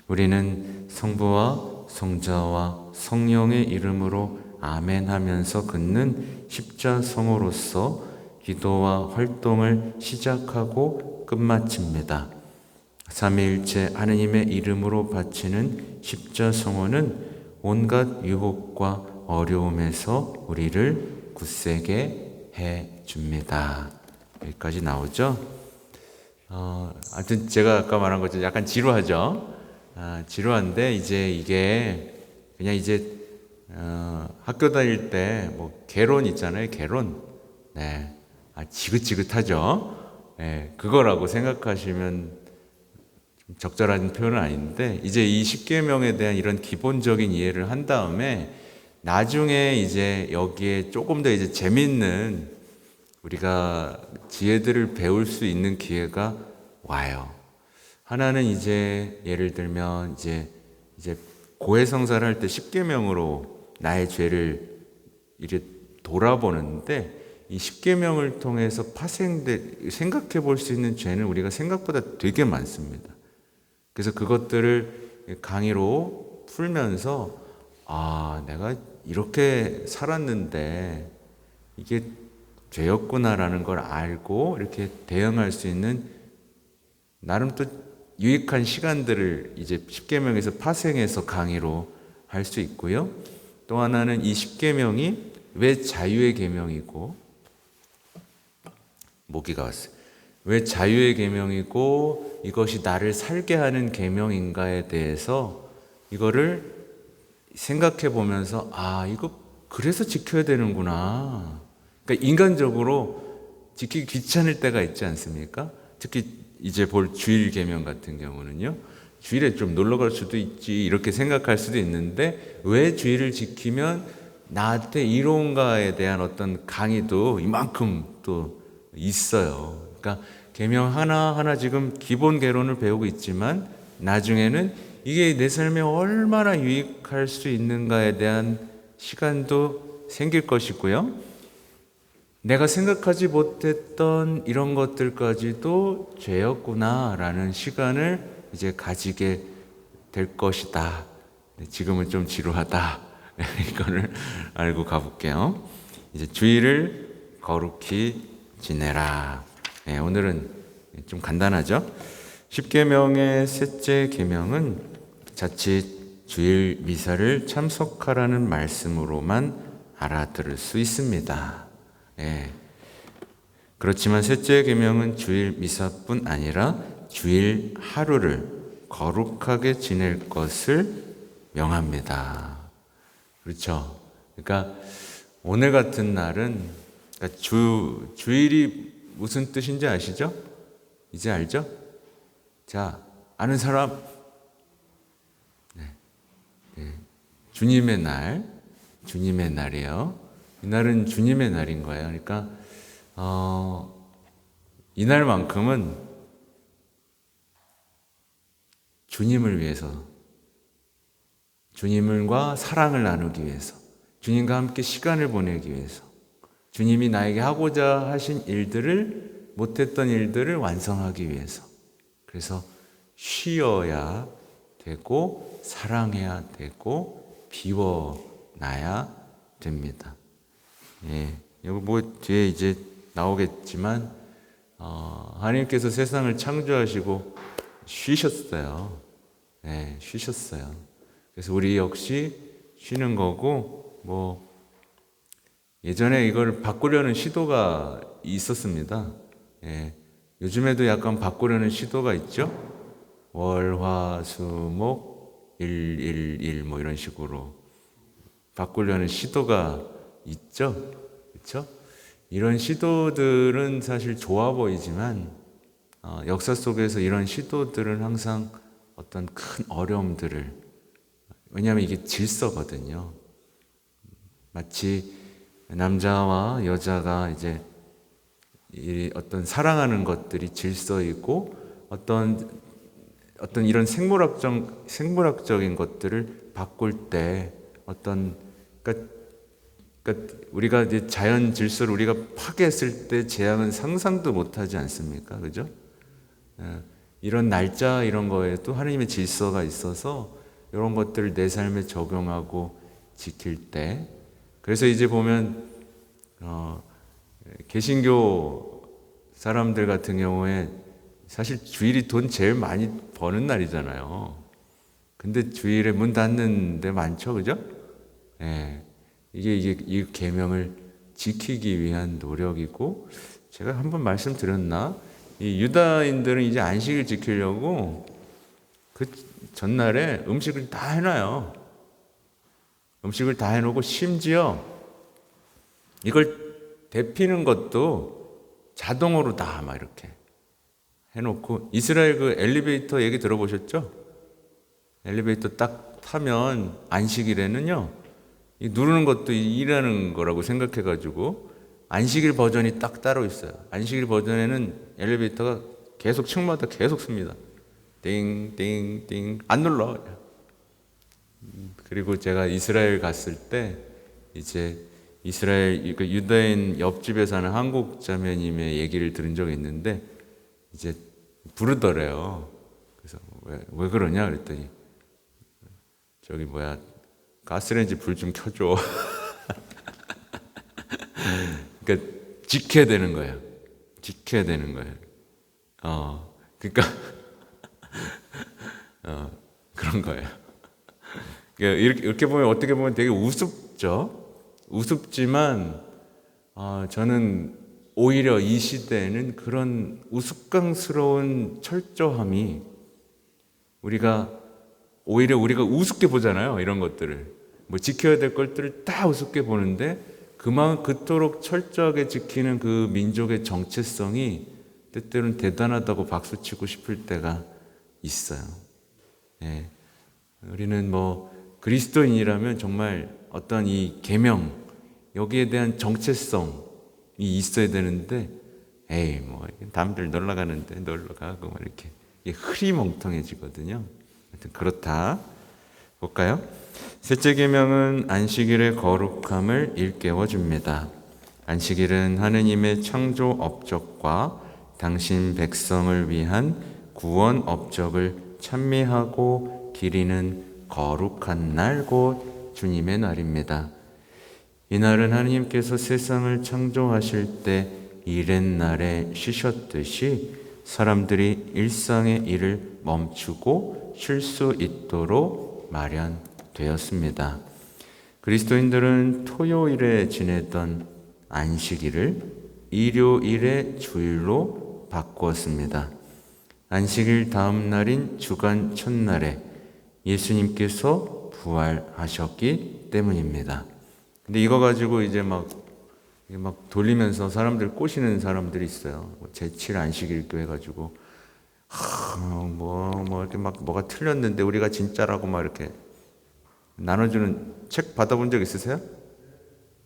우리는 성부와 성자와 성령의 이름으로 아멘 하면서 긋는 십자성호로서 기도와 활동을 시작하고 끝마칩니다. 삼위일체 하느님의 이름으로 바치는 십자성호는 온갖 유혹과 어려움에서 우리를 굳세게 해 줍니다. 여기까지 나오죠. 하여튼 제가 아까 말한 것처럼 약간 지루하죠. 지루한데 이제 이게 그냥 이제 학교 다닐 때 뭐 개론 있잖아요. 개론. 네. 지긋지긋하죠. 네. 그거라고 생각하시면 좀 적절한 표현은 아닌데 이제 이 십계명에 대한 이런 기본적인 이해를 한 다음에 나중에 이제 여기에 조금 더 이제 재밌는 우리가 지혜들을 배울 수 있는 기회가 와요. 하나는 이제 예를 들면 이제 고해성사를 할 때 십계명으로 나의 죄를 이제 돌아보는데 이 십계명을 통해서 생각해 볼 수 있는 죄는 우리가 생각보다 되게 많습니다. 그래서 그것들을 강의로 풀면서 내가 이렇게 살았는데 이게 죄였구나라는 걸 알고 이렇게 대응할 수 있는 나름 또 유익한 시간들을 이제 십계명에서 파생해서 강의로 할 수 있고요. 또 하나는 이 십계명이 왜 자유의 계명이고 모기가 왔어요. 왜 자유의 계명이고 이것이 나를 살게 하는 계명인가에 대해서 이거를 생각해 보면서 이거 그래서 지켜야 되는구나. 그러니까 인간적으로 지키기 귀찮을 때가 있지 않습니까? 특히 이제 볼 주일 계명 같은 경우는요. 주일에 좀 놀러 갈 수도 있지 이렇게 생각할 수도 있는데 왜 주일을 지키면 나한테 이로운가에 대한 어떤 강의도 이만큼 또 있어요. 그러니까 계명 하나하나 지금 기본 개론을 배우고 있지만 나중에는 이게 내 삶에 얼마나 유익할 수 있는가에 대한 시간도 생길 것이고요. 내가 생각하지 못했던 이런 것들까지도 죄였구나라는 시간을 이제 가지게 될 것이다. 지금은 좀 지루하다. 이거를 알고 가볼게요. 이제 주일을 거룩히 지내라. 오늘은 좀 간단하죠? 십계명의 셋째 계명은 자칫 주일 미사를 참석하라는 말씀으로만 알아들을 수 있습니다. 그렇지만 셋째 계명은 주일 미사뿐 아니라 주일 하루를 거룩하게 지낼 것을 명합니다. 그렇죠? 그러니까 오늘 같은 날은 그러니까 주일이 무슨 뜻인지 아시죠? 이제 알죠? 자, 아는 사람? 주님의 날, 주님의 날이에요. 이날은 주님의 날인 거예요. 그러니까 이날만큼은 주님을 위해서, 주님과 사랑을 나누기 위해서, 주님과 함께 시간을 보내기 위해서, 주님이 나에게 하고자 하신 일들을 못했던 일들을 완성하기 위해서. 그래서 쉬어야 되고 사랑해야 되고 비워놔야 됩니다. 여기 뒤에 이제 나오겠지만 하나님께서 세상을 창조하시고 쉬셨어요. 쉬셨어요. 그래서 우리 역시 쉬는 거고 예전에 이걸 바꾸려는 시도가 있었습니다. 요즘에도 약간 바꾸려는 시도가 있죠. 월, 화, 수, 목, 일, 이런 식으로 바꾸려는 시도가 있죠. 그렇죠? 이런 시도들은 사실 좋아 보이지만 역사 속에서 이런 시도들은 항상 어떤 큰 어려움들을, 왜냐하면 이게 질서거든요. 마치 남자와 여자가 이제 어떤 사랑하는 것들이 질서이고 어떤 이런 생물학적인 것들을 바꿀 때 그러니까 우리가 이제 자연 질서를 우리가 파괴했을 때 재앙은 상상도 못하지 않습니까? 그죠? 이런 날짜 이런 거에도 하나님의 질서가 있어서 이런 것들을 내 삶에 적용하고 지킬 때, 그래서 이제 보면 개신교 사람들 같은 경우에 사실 주일이 돈 제일 많이 버는 날이잖아요. 근데 주일에 문 닫는 데 많죠, 그죠? 이게 이 계명을 지키기 위한 노력이고, 제가 한번 말씀드렸나? 이 유다인들은 이제 안식일 지키려고 그 전날에 음식을 다 해놔요. 음식을 다 해놓고 심지어 이걸 데피는 것도 자동으로 다 막 이렇게 해놓고, 이스라엘 그 엘리베이터 얘기 들어보셨죠? 엘리베이터 딱 타면 안식일에는요, 이 누르는 것도 일하는 거라고 생각해가지고 안식일 버전이 딱 따로 있어요. 안식일 버전에는 엘리베이터가 계속 층마다 계속 씁니다. 띵띵띵 안 눌러. 그리고 제가 이스라엘 갔을 때 이제 이스라엘 유다인 옆집에 사는 한국 자매님의 얘기를 들은 적이 있는데, 이제 부르더래요. 그래서 왜 그러냐 그랬더니, 저기 뭐야, 가스레인지 불 좀 켜줘. 그러니까 지켜야 되는 거예요. 지켜야 되는 거예요. 그러니까 그런 거예요. 그러니까 이렇게 보면, 어떻게 보면 되게 우습죠. 우습지만 저는 오히려 이 시대에는 그런 우스꽝스러운 철저함이, 오히려 우리가 우습게 보잖아요. 이런 것들을 뭐 지켜야 될 것들을 다 우습게 보는데, 그토록 철저하게 지키는 그 민족의 정체성이 때때로는 대단하다고 박수치고 싶을 때가 있어요. 예. 우리는 뭐 그리스도인이라면 정말 어떤 이 계명, 여기에 대한 정체성이 있어야 되는데, 에이 뭐 남들 놀러 가는데 놀러 가고 막 이렇게 흐리멍텅해지거든요. 하여튼 그렇다. 볼까요? 셋째 계명은 안식일의 거룩함을 일깨워 줍니다. 안식일은 하느님의 창조 업적과 당신 백성을 위한 구원 업적을 찬미하고 기리는 거룩한 날, 곧 주님의 날입니다. 이날은 하느님께서 세상을 창조하실 때 이른 날에 쉬셨듯이 사람들이 일상의 일을 멈추고 쉴 수 있도록 마련되었습니다. 그리스도인들은 토요일에 지내던 안식일을 일요일의 주일로 바꾸었습니다. 안식일 다음 날인 주간 첫날에 예수님께서 부활하셨기 때문입니다. 근데 이거 가지고 이제 막 돌리면서 사람들 꼬시는 사람들이 있어요. 제7 안식일 교회 가지고 이렇게 뭐가 틀렸는데 우리가 진짜라고 막 이렇게 나눠주는 책 받아본 적 있으세요?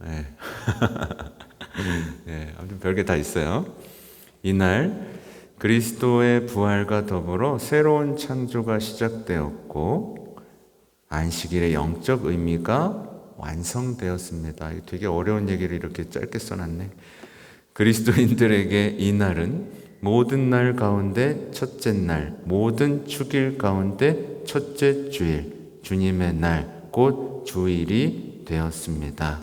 네. 네, 아무튼 별게 다 있어요. 이날 그리스도의 부활과 더불어 새로운 창조가 시작되었고 안식일의 영적 의미가 완성되었습니다. 되게 어려운 얘기를 이렇게 짧게 써놨네. 그리스도인들에게 이 날은 모든 날 가운데 첫째 날, 모든 축일 가운데 첫째 주일, 주님의 날, 곧 주일이 되었습니다.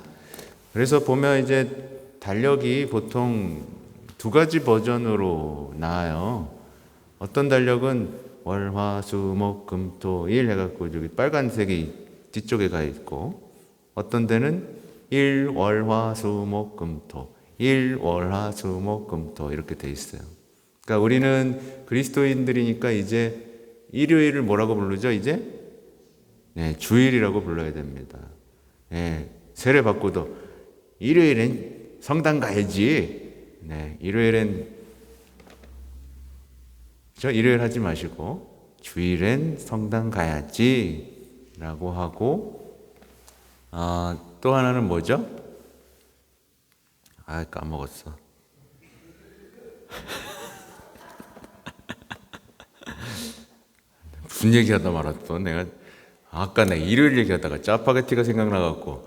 그래서 보면 이제 달력이 보통 두 가지 버전으로 나와요. 어떤 달력은 월, 화, 수, 목, 금, 토, 일 해갖고 저기 빨간색이 뒤쪽에 가 있고, 어떤 데는 일, 월, 화, 수, 목, 금, 토, 일, 월, 화, 수, 목, 금, 토 이렇게 돼 있어요. 그러니까 우리는 그리스도인들이니까 이제 일요일을 뭐라고 부르죠? 이제 네, 주일이라고 불러야 됩니다. 네, 세례 받고도 일요일엔 성당 가야지. 네, 일요일엔 일요일 하지 마시고 주일엔 성당 가야지 라고 하고, 또 하나는 뭐죠? 까먹었어. 무슨 얘기하다 말았어. 내가 일요일 얘기하다가 짜파게티가 생각나갖고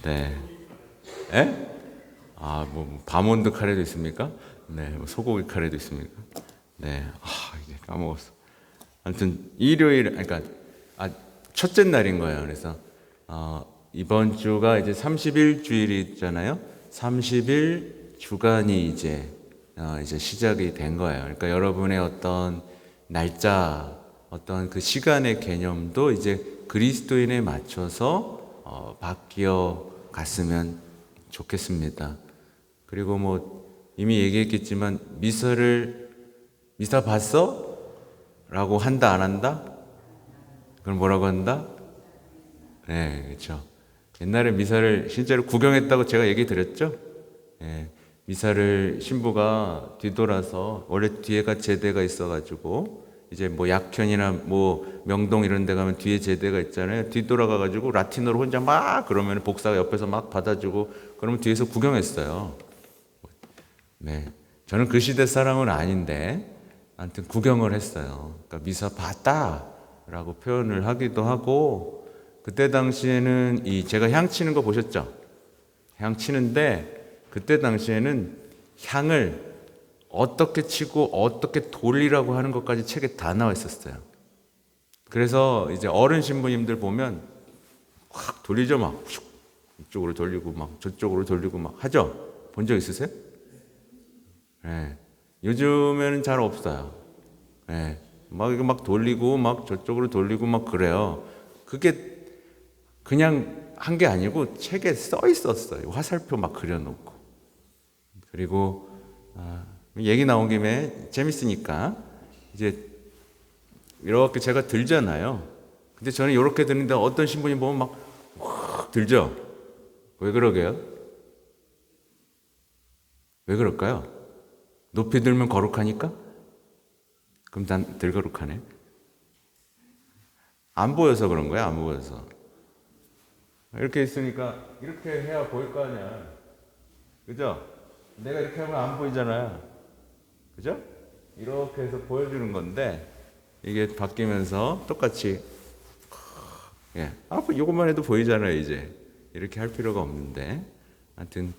네. 에? 뭐 바몬드 카레도 있습니까? 네. 뭐 소고기 카레도 있습니까? 네. 이제 까먹었어. 아무튼 일요일, 그러니까 첫째 날인 거예요. 그래서 이번 주가 이제 30일 주일이 있잖아요. 30일 주간이 이제 시작이 된 거예요. 그러니까 여러분의 어떤 날짜, 어떤 그 시간의 개념도 이제 그리스도인에 맞춰서 바뀌어 갔으면 좋겠습니다. 그리고 뭐 이미 얘기했겠지만 미사 봤어? 라고 한다 안 한다? 그럼 뭐라고 한다? 네, 그렇죠. 옛날에 미사를 실제로 구경했다고 제가 얘기 드렸죠? 예, 미사를 신부가 뒤돌아서 원래 뒤에가 제대가 있어가지고 이제 뭐 약현이나 뭐 명동 이런 데 가면 뒤에 제대가 있잖아요. 뒤돌아가가지고 라틴어로 혼자 막 그러면 복사가 옆에서 막 받아주고 그러면 뒤에서 구경했어요. 네, 저는 그 시대 사람은 아닌데 아무튼 구경을 했어요. 그러니까 미사 봤다라고 표현을 하기도 하고 그때 당시에는 제가 향 치는 거 보셨죠? 향 치는데 그때 당시에는 향을 어떻게 치고 어떻게 돌리라고 하는 것까지 책에 다 나와 있었어요. 그래서 이제 어른 신부님들 보면 확 돌리죠, 막 이쪽으로 돌리고 막 저쪽으로 돌리고 막 하죠. 본 적 있으세요? 네. 요즘에는 잘 없어요. 네. 막 이거 막 돌리고 막 저쪽으로 돌리고 막 그래요. 그게 그냥 한 게 아니고 책에 써 있었어요. 화살표 막 그려놓고. 그리고 얘기 나온 김에 재밌으니까 이제 이렇게 제가 들잖아요. 근데 저는 이렇게 드는데 어떤 신부님 보면 막 확 들죠. 왜 그러게요? 왜 그럴까요? 높이 들면 거룩하니까? 그럼 난 덜 거룩하네. 안 보여서 그런 거야, 안 보여서. 이렇게 있으니까 이렇게 해야 보일 거 아니야. 그죠? 내가 이렇게 하면 안 보이잖아요. 그죠? 이렇게 해서 보여주는 건데 이게 바뀌면서 똑같이 이것만 해도 보이잖아요. 이제 이렇게 할 필요가 없는데 하여튼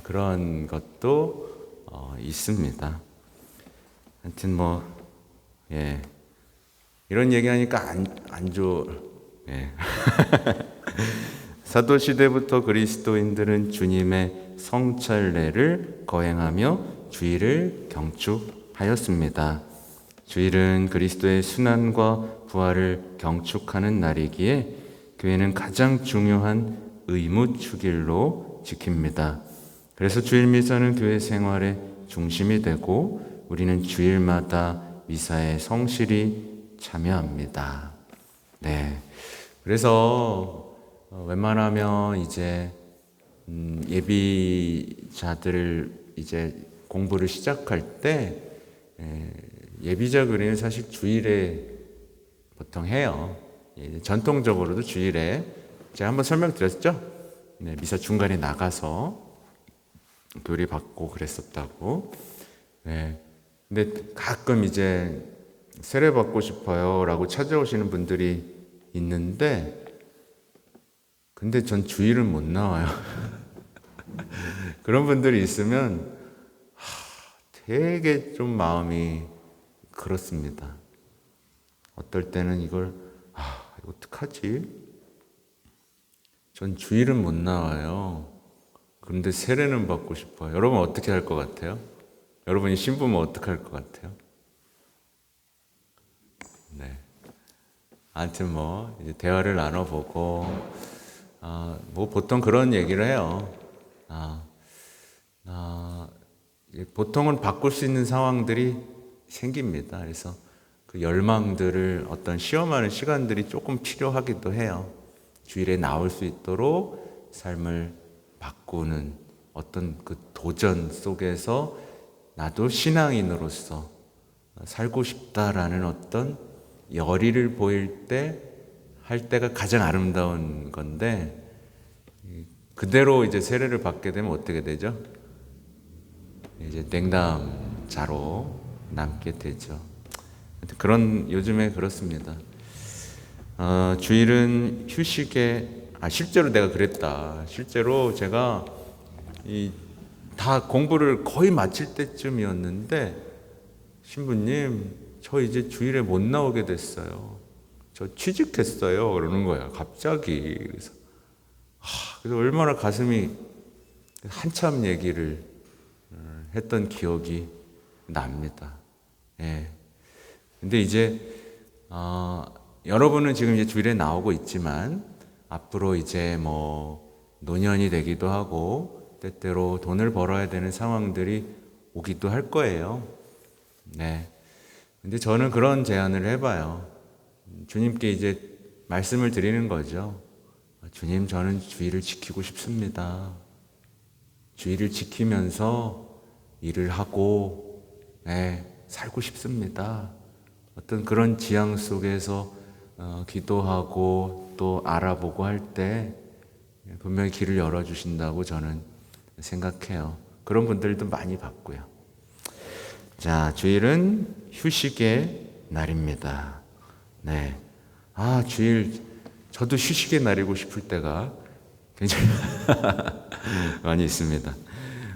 그런 것도 있습니다. 하여튼 이런 얘기하니까 안 좋아. 예. 사도시대부터 그리스도인들은 주님의 성찬례를 거행하며 주일을 경축하였습니다. 주일은 그리스도의 순환과 부활을 경축하는 날이기에 교회는 가장 중요한 의무축일로 지킵니다. 그래서 주일 미사는 교회 생활의 중심이 되고 우리는 주일마다 미사에 성실히 참여합니다. 네. 그래서 웬만하면 이제 예비자들 이제 공부를 시작할 때 예비자 그리는 사실 주일에 보통 해요. 전통적으로도 주일에 제가 한번 설명드렸죠? 네, 미사 중간에 나가서 교리 받고 그랬었다고. 네. 근데 가끔 이제 세례 받고 싶어요라고 찾아오시는 분들이 있는데 근데 전 주일은 못 나와요. 그런 분들이 있으면 되게 좀 마음이 그렇습니다. 어떨 때는 이거 어떡하지? 전 주일은 못 나와요. 그런데 세례는 받고 싶어요. 여러분 어떻게 할 것 같아요? 여러분이 신부면 어떻게 할 것 같아요? 네. 아무튼 이제 대화를 나눠보고 보통 그런 얘기를 해요. 보통은 바꿀 수 있는 상황들이 생깁니다. 그래서 그 열망들을 어떤 시험하는 시간들이 조금 필요하기도 해요. 주일에 나올 수 있도록 삶을 바꾸는 어떤 그 도전 속에서 나도 신앙인으로서 살고 싶다라는 어떤 열의를 보일 때 할 때가 가장 아름다운 건데 그대로 이제 세례를 받게 되면 어떻게 되죠? 이제 냉담자로 남게 되죠. 그런 요즘에 그렇습니다. 주일은 휴식에 실제로 내가 그랬다. 실제로 제가 다 공부를 거의 마칠 때쯤이었는데 신부님 저 이제 주일에 못 나오게 됐어요. 저 취직했어요. 그러는 거야. 갑자기. 그래서 얼마나 가슴이 한참 얘기를 했던 기억이 납니다. 예. 근데 이제 여러분은 지금 이제 주일에 나오고 있지만 앞으로 이제 뭐 노년이 되기도 하고 때때로 돈을 벌어야 되는 상황들이 오기도 할 거예요. 네. 근데 저는 그런 제안을 해봐요. 주님께 이제 말씀을 드리는 거죠. 주님, 저는 주의를 지키고 싶습니다. 주의를 지키면서 일을 하고, 네, 살고 싶습니다. 어떤 그런 지향 속에서 기도하고 또 알아보고 할 때 분명히 길을 열어주신다고 저는 생각해요. 그런 분들도 많이 봤고요. 자, 주일은 휴식의 날입니다. 네. 주일, 저도 휴식의 날이고 싶을 때가 굉장히 많이 있습니다.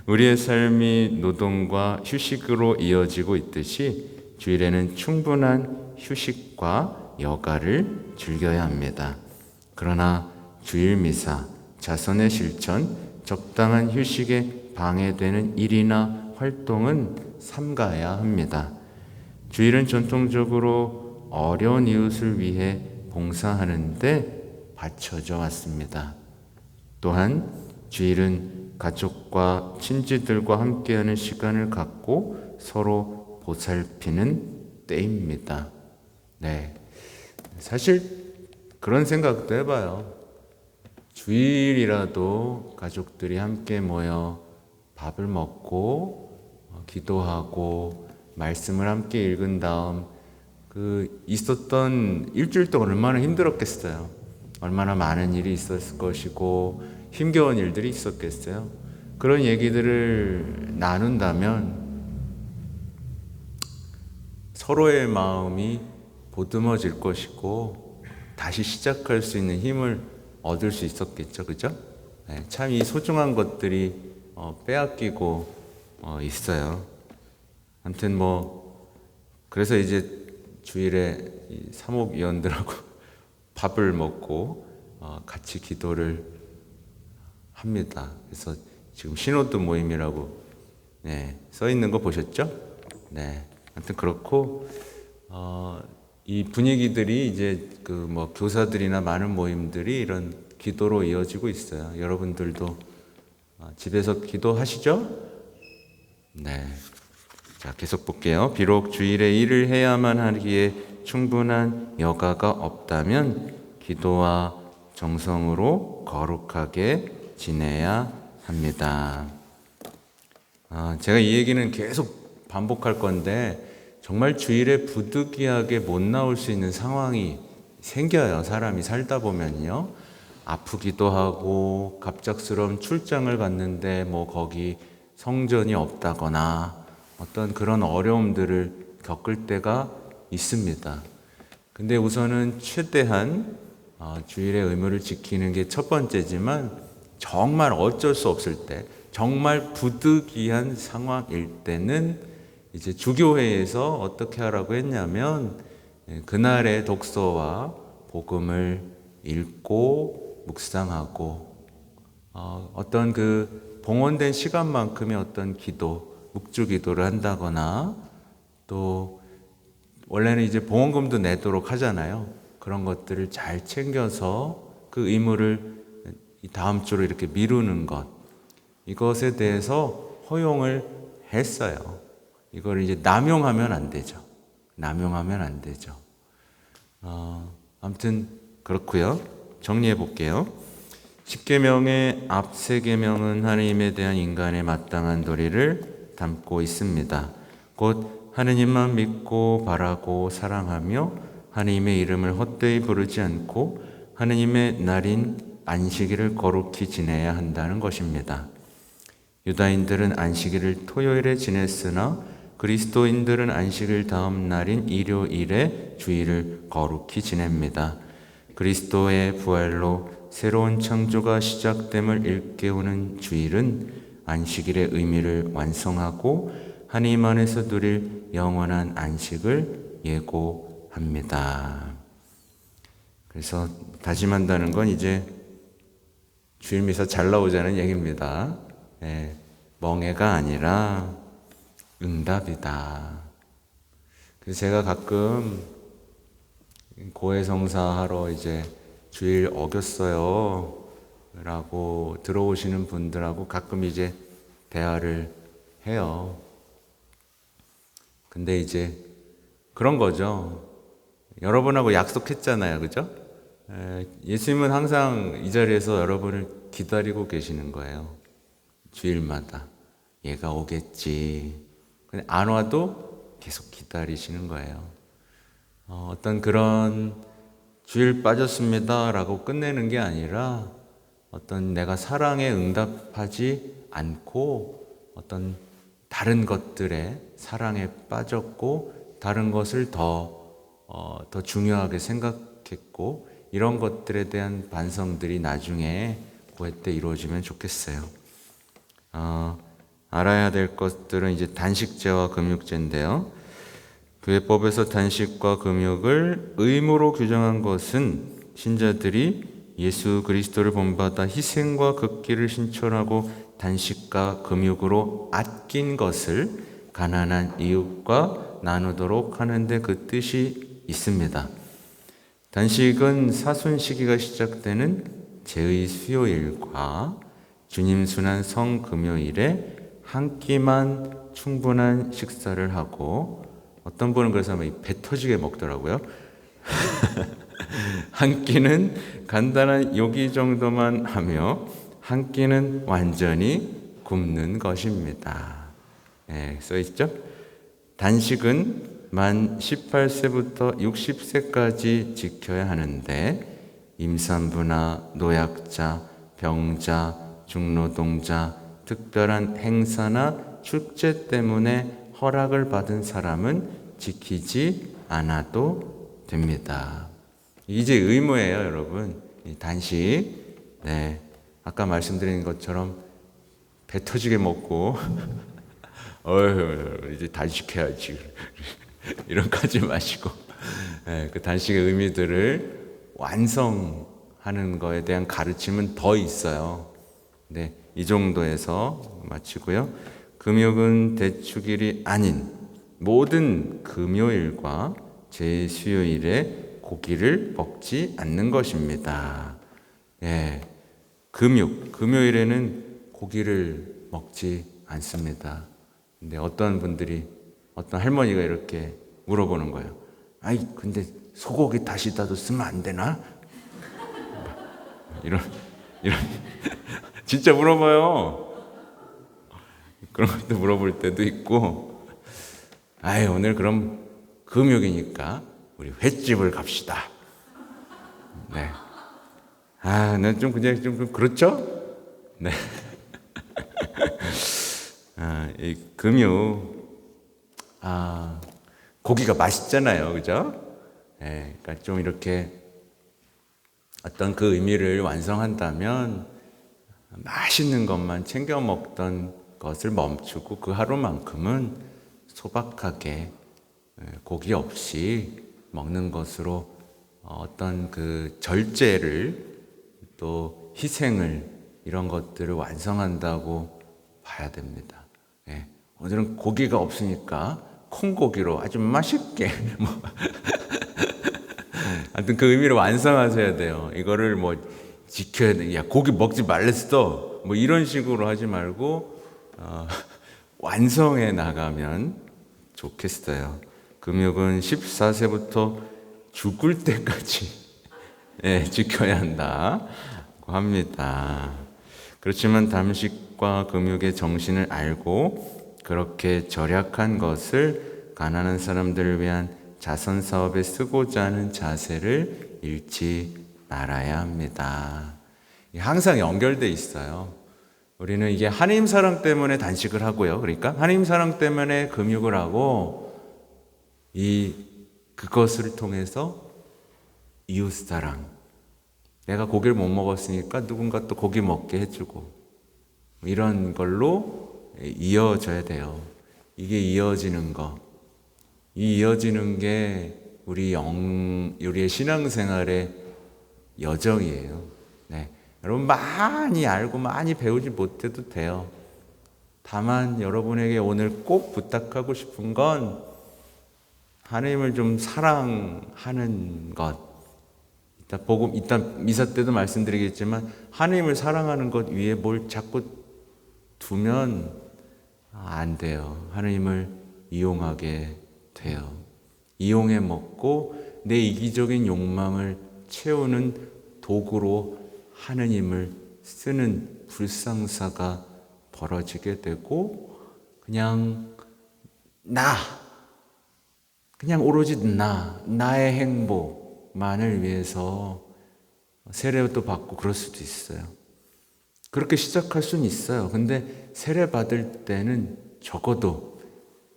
우리의 삶이 노동과 휴식으로 이어지고 있듯이 주일에는 충분한 휴식과 여가를 즐겨야 합니다. 그러나 주일 미사, 자선의 실천, 적당한 휴식에 방해되는 일이나 활동은 삼가야 합니다. 주일은 전통적으로 어려운 이웃을 위해 봉사하는데 바쳐져 왔습니다. 또한 주일은 가족과 친지들과 함께하는 시간을 갖고 서로 보살피는 때입니다. 네, 사실 그런 생각도 해봐요. 주일이라도 가족들이 함께 모여 밥을 먹고 기도하고 말씀을 함께 읽은 다음 있었던 일주일 동안 얼마나 힘들었겠어요. 얼마나 많은 일이 있었을 것이고 힘겨운 일들이 있었겠어요. 그런 얘기들을 나눈다면 서로의 마음이 보듬어질 것이고 다시 시작할 수 있는 힘을 얻을 수 있었겠죠. 그죠? 네, 참 이 소중한 것들이 빼앗기고 있어요. 아무튼 그래서 이제 주일에 사목위원들하고 밥을 먹고 같이 기도를 합니다. 그래서 지금 신호도 모임이라고 써 있는 거 보셨죠? 네. 아무튼 그렇고 이 분위기들이 이제 교사들이나 많은 모임들이 이런 기도로 이어지고 있어요. 여러분들도 집에서 기도하시죠? 네. 자, 계속 볼게요. 비록 주일에 일을 해야만 하기에 충분한 여가가 없다면 기도와 정성으로 거룩하게 지내야 합니다. 제가 이 얘기는 계속 반복할 건데 정말 주일에 부득이하게 못 나올 수 있는 상황이 생겨요. 사람이 살다 보면요. 아프기도 하고 갑작스러운 출장을 갔는데 거기 성전이 없다거나 어떤 그런 어려움들을 겪을 때가 있습니다. 근데 우선은 최대한 주일의 의무를 지키는 게 첫 번째지만 정말 어쩔 수 없을 때, 정말 부득이한 상황일 때는 이제 주교회에서 어떻게 하라고 했냐면 그날의 독서와 복음을 읽고 묵상하고 어떤 봉헌된 시간만큼의 어떤 기도, 묵주 기도를 한다거나 또 원래는 이제 봉헌금도 내도록 하잖아요. 그런 것들을 잘 챙겨서 그 의무를 다음 주로 이렇게 미루는 것, 이것에 대해서 허용을 했어요. 이걸 이제 남용하면 안 되죠. 남용하면 안 되죠. 아무튼 그렇고요. 정리해 볼게요. 10계명의 앞 3계명은 하나님에 대한 인간의 마땅한 도리를 담고 있습니다. 곧 하느님만 믿고 바라고 사랑하며 하느님의 이름을 헛되이 부르지 않고 하느님의 날인 안식일을 거룩히 지내야 한다는 것입니다. 유다인들은 안식일을 토요일에 지냈으나 그리스도인들은 안식일 다음 날인 일요일에 주일을 거룩히 지냅니다. 그리스도의 부활로 새로운 창조가 시작됨을 일깨우는 주일은 안식일의 의미를 완성하고 하나님 안에서 누릴 영원한 안식을 예고합니다. 그래서 다짐한다는 건 이제 주일 미사 잘 나오자는 얘기입니다. 멍해가 아니라 응답이다. 그래서 제가 가끔 고해성사 하러 이제 주일 어겼어요 라고 들어오시는 분들하고 가끔 이제 대화를 해요. 근데 이제 그런 거죠. 여러분하고 약속했잖아요. 그죠? 예수님은 항상 이 자리에서 여러분을 기다리고 계시는 거예요. 주일마다. 얘가 오겠지. 근데 안 와도 계속 기다리시는 거예요. 어떤 그런 주일 빠졌습니다 라고 끝내는 게 아니라 어떤 내가 사랑에 응답하지 않고 어떤 다른 것들에 사랑에 빠졌고 다른 것을 더 중요하게 생각했고 이런 것들에 대한 반성들이 나중에 구회 때 이루어지면 좋겠어요. 알아야 될 것들은 이제 단식제와 금육제인데요. 교회법에서 단식과 금육을 의무로 규정한 것은 신자들이 예수 그리스도를 본받아 희생과 극기를 신천하고 단식과 금육으로 아낀 것을 가난한 이웃과 나누도록 하는데 그 뜻이 있습니다. 단식은 사순 시기가 시작되는 제의 수요일과 주님 순환 성금요일에 한 끼만 충분한 식사를 하고 어떤 분은 그래서 배 터지게 먹더라고요. 한 끼는 간단한 요기 정도만 하며 한 끼는 완전히 굶는 것입니다. 써 있죠? 단식은 만 18세부터 60세까지 지켜야 하는데 임산부나 노약자, 병자, 중노동자, 특별한 행사나 축제 때문에 허락을 받은 사람은 지키지 않아도 됩니다. 이제 의무예요, 여러분. 단식. 아까 말씀드린 것처럼 배 터지게 먹고 이제 단식해야지 이런 거 하지 마시고 그 단식의 의미들을 완성하는 거에 대한 가르침은 더 있어요. 이 정도에서 마치고요. 금욕은 대축일이 아닌 모든 금요일과 제수요일에 고기를 먹지 않는 것입니다. 금요일에는 고기를 먹지 않습니다. 근데 어떤 분들이, 어떤 할머니가 이렇게 물어보는 거예요. 근데 소고기 다시다도 쓰면 안 되나? 이런 진짜 물어봐요. 그런 것도 물어볼 때도 있고, 오늘 그럼 금요일이니까 우리 횟집을 갑시다. 난 좀 그냥 좀 그렇죠? 이 금요, 고기가 맛있잖아요, 그죠? 그러니까 좀 이렇게 어떤 그 의미를 완성한다면 맛있는 것만 챙겨 먹던 것을 멈추고 그 하루만큼은 소박하게 고기 없이 먹는 것으로 어떤 그 절제를 또 희생을 이런 것들을 완성한다고 봐야 됩니다. 오늘은 고기가 없으니까 콩고기로 아주 맛있게 하여튼 그 의미를 완성하셔야 돼요. 이거를 지켜야 돼. 야, 고기 먹지 말랬어. 이런 식으로 하지 말고 완성해 나가면 좋겠어요. 금욕은 14세부터 죽을 때까지 지켜야 한다고 합니다. 그렇지만 단식과 금욕의 정신을 알고 그렇게 절약한 것을 가난한 사람들을 위한 자선 사업에 쓰고자 하는 자세를 잃지 말아야 합니다. 항상 연결돼 있어요. 우리는 이게 하나님 사랑 때문에 단식을 하고요. 그러니까 하나님 사랑 때문에 금욕을 하고 그것을 통해서 이웃 사랑. 내가 고기를 못 먹었으니까 누군가 또 고기 먹게 해주고 이런 걸로 이어져야 돼요. 이게 이어지는 거. 이 이어지는 게 우리의 신앙생활의 여정이에요. 여러분 많이 알고 많이 배우지 못해도 돼요. 다만 여러분에게 오늘 꼭 부탁하고 싶은 건 하나님을 좀 사랑하는 것. 복음 이따 미사 때도 말씀드리겠지만 하나님을 사랑하는 것 위에 뭘 자꾸 두면 안 돼요. 하나님을 이용하게 돼요. 이용해 먹고 내 이기적인 욕망을 채우는 도구로 하나님을 쓰는 불상사가 벌어지게 되고 그냥 오로지 나의 행복만을 위해서 세례도 받고 그럴 수도 있어요. 그렇게 시작할 수는 있어요. 근데 세례 받을 때는 적어도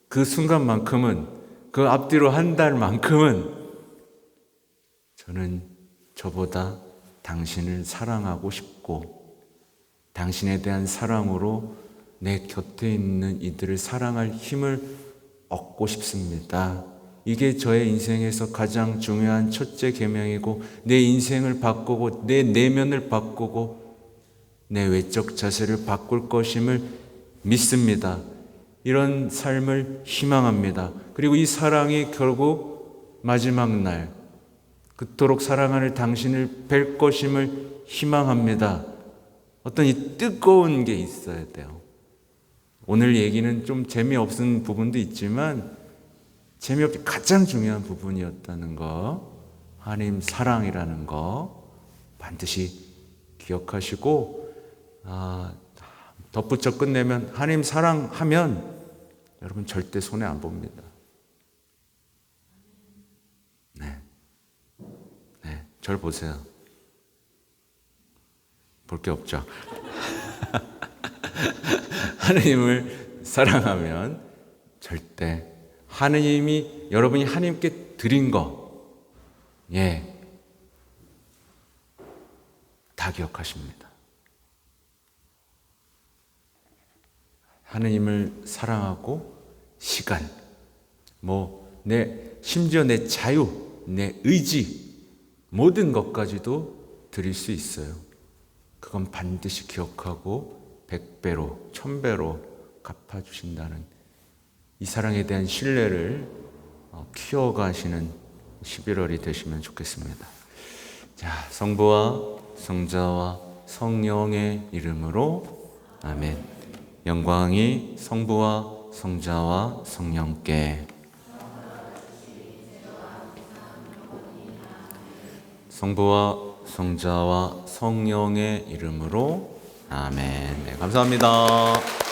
그 순간만큼은, 그 앞뒤로 한 달만큼은 저는 저보다 당신을 사랑하고 싶고 당신에 대한 사랑으로 내 곁에 있는 이들을 사랑할 힘을 얻고 싶습니다. 이게 저의 인생에서 가장 중요한 첫째 계명이고 내 인생을 바꾸고 내 내면을 바꾸고 내 외적 자세를 바꿀 것임을 믿습니다. 이런 삶을 희망합니다. 그리고 이 사랑이 결국 마지막 날 그토록 사랑하는 당신을 뵐 것임을 희망합니다. 어떤 이 뜨거운 게 있어야 돼요. 오늘 얘기는 좀 재미없는 부분도 있지만 재미없게 가장 중요한 부분이었다는 거, 하나님 사랑이라는 거 반드시 기억하시고 덧붙여 끝내면 하나님 사랑하면 여러분 절대 손해 안 봅니다. 네, 절 보세요. 볼 게 없죠. 하나님을 사랑하면 절대 하나님이 여러분이 하나님께 드린 거, 다 기억하십니다. 하나님을 사랑하고 시간, 심지어 내 자유, 내 의지, 모든 것까지도 드릴 수 있어요. 그건 반드시 기억하고 100배로, 1000배로 갚아주신다는 이 사랑에 대한 신뢰를 키워가시는 11월이 되시면 좋겠습니다. 자, 성부와 성자와 성령의 이름으로 아멘. 영광이 성부와 성자와 성령께, 성부와 성자와 성령의 이름으로 아멘. 네, 감사합니다.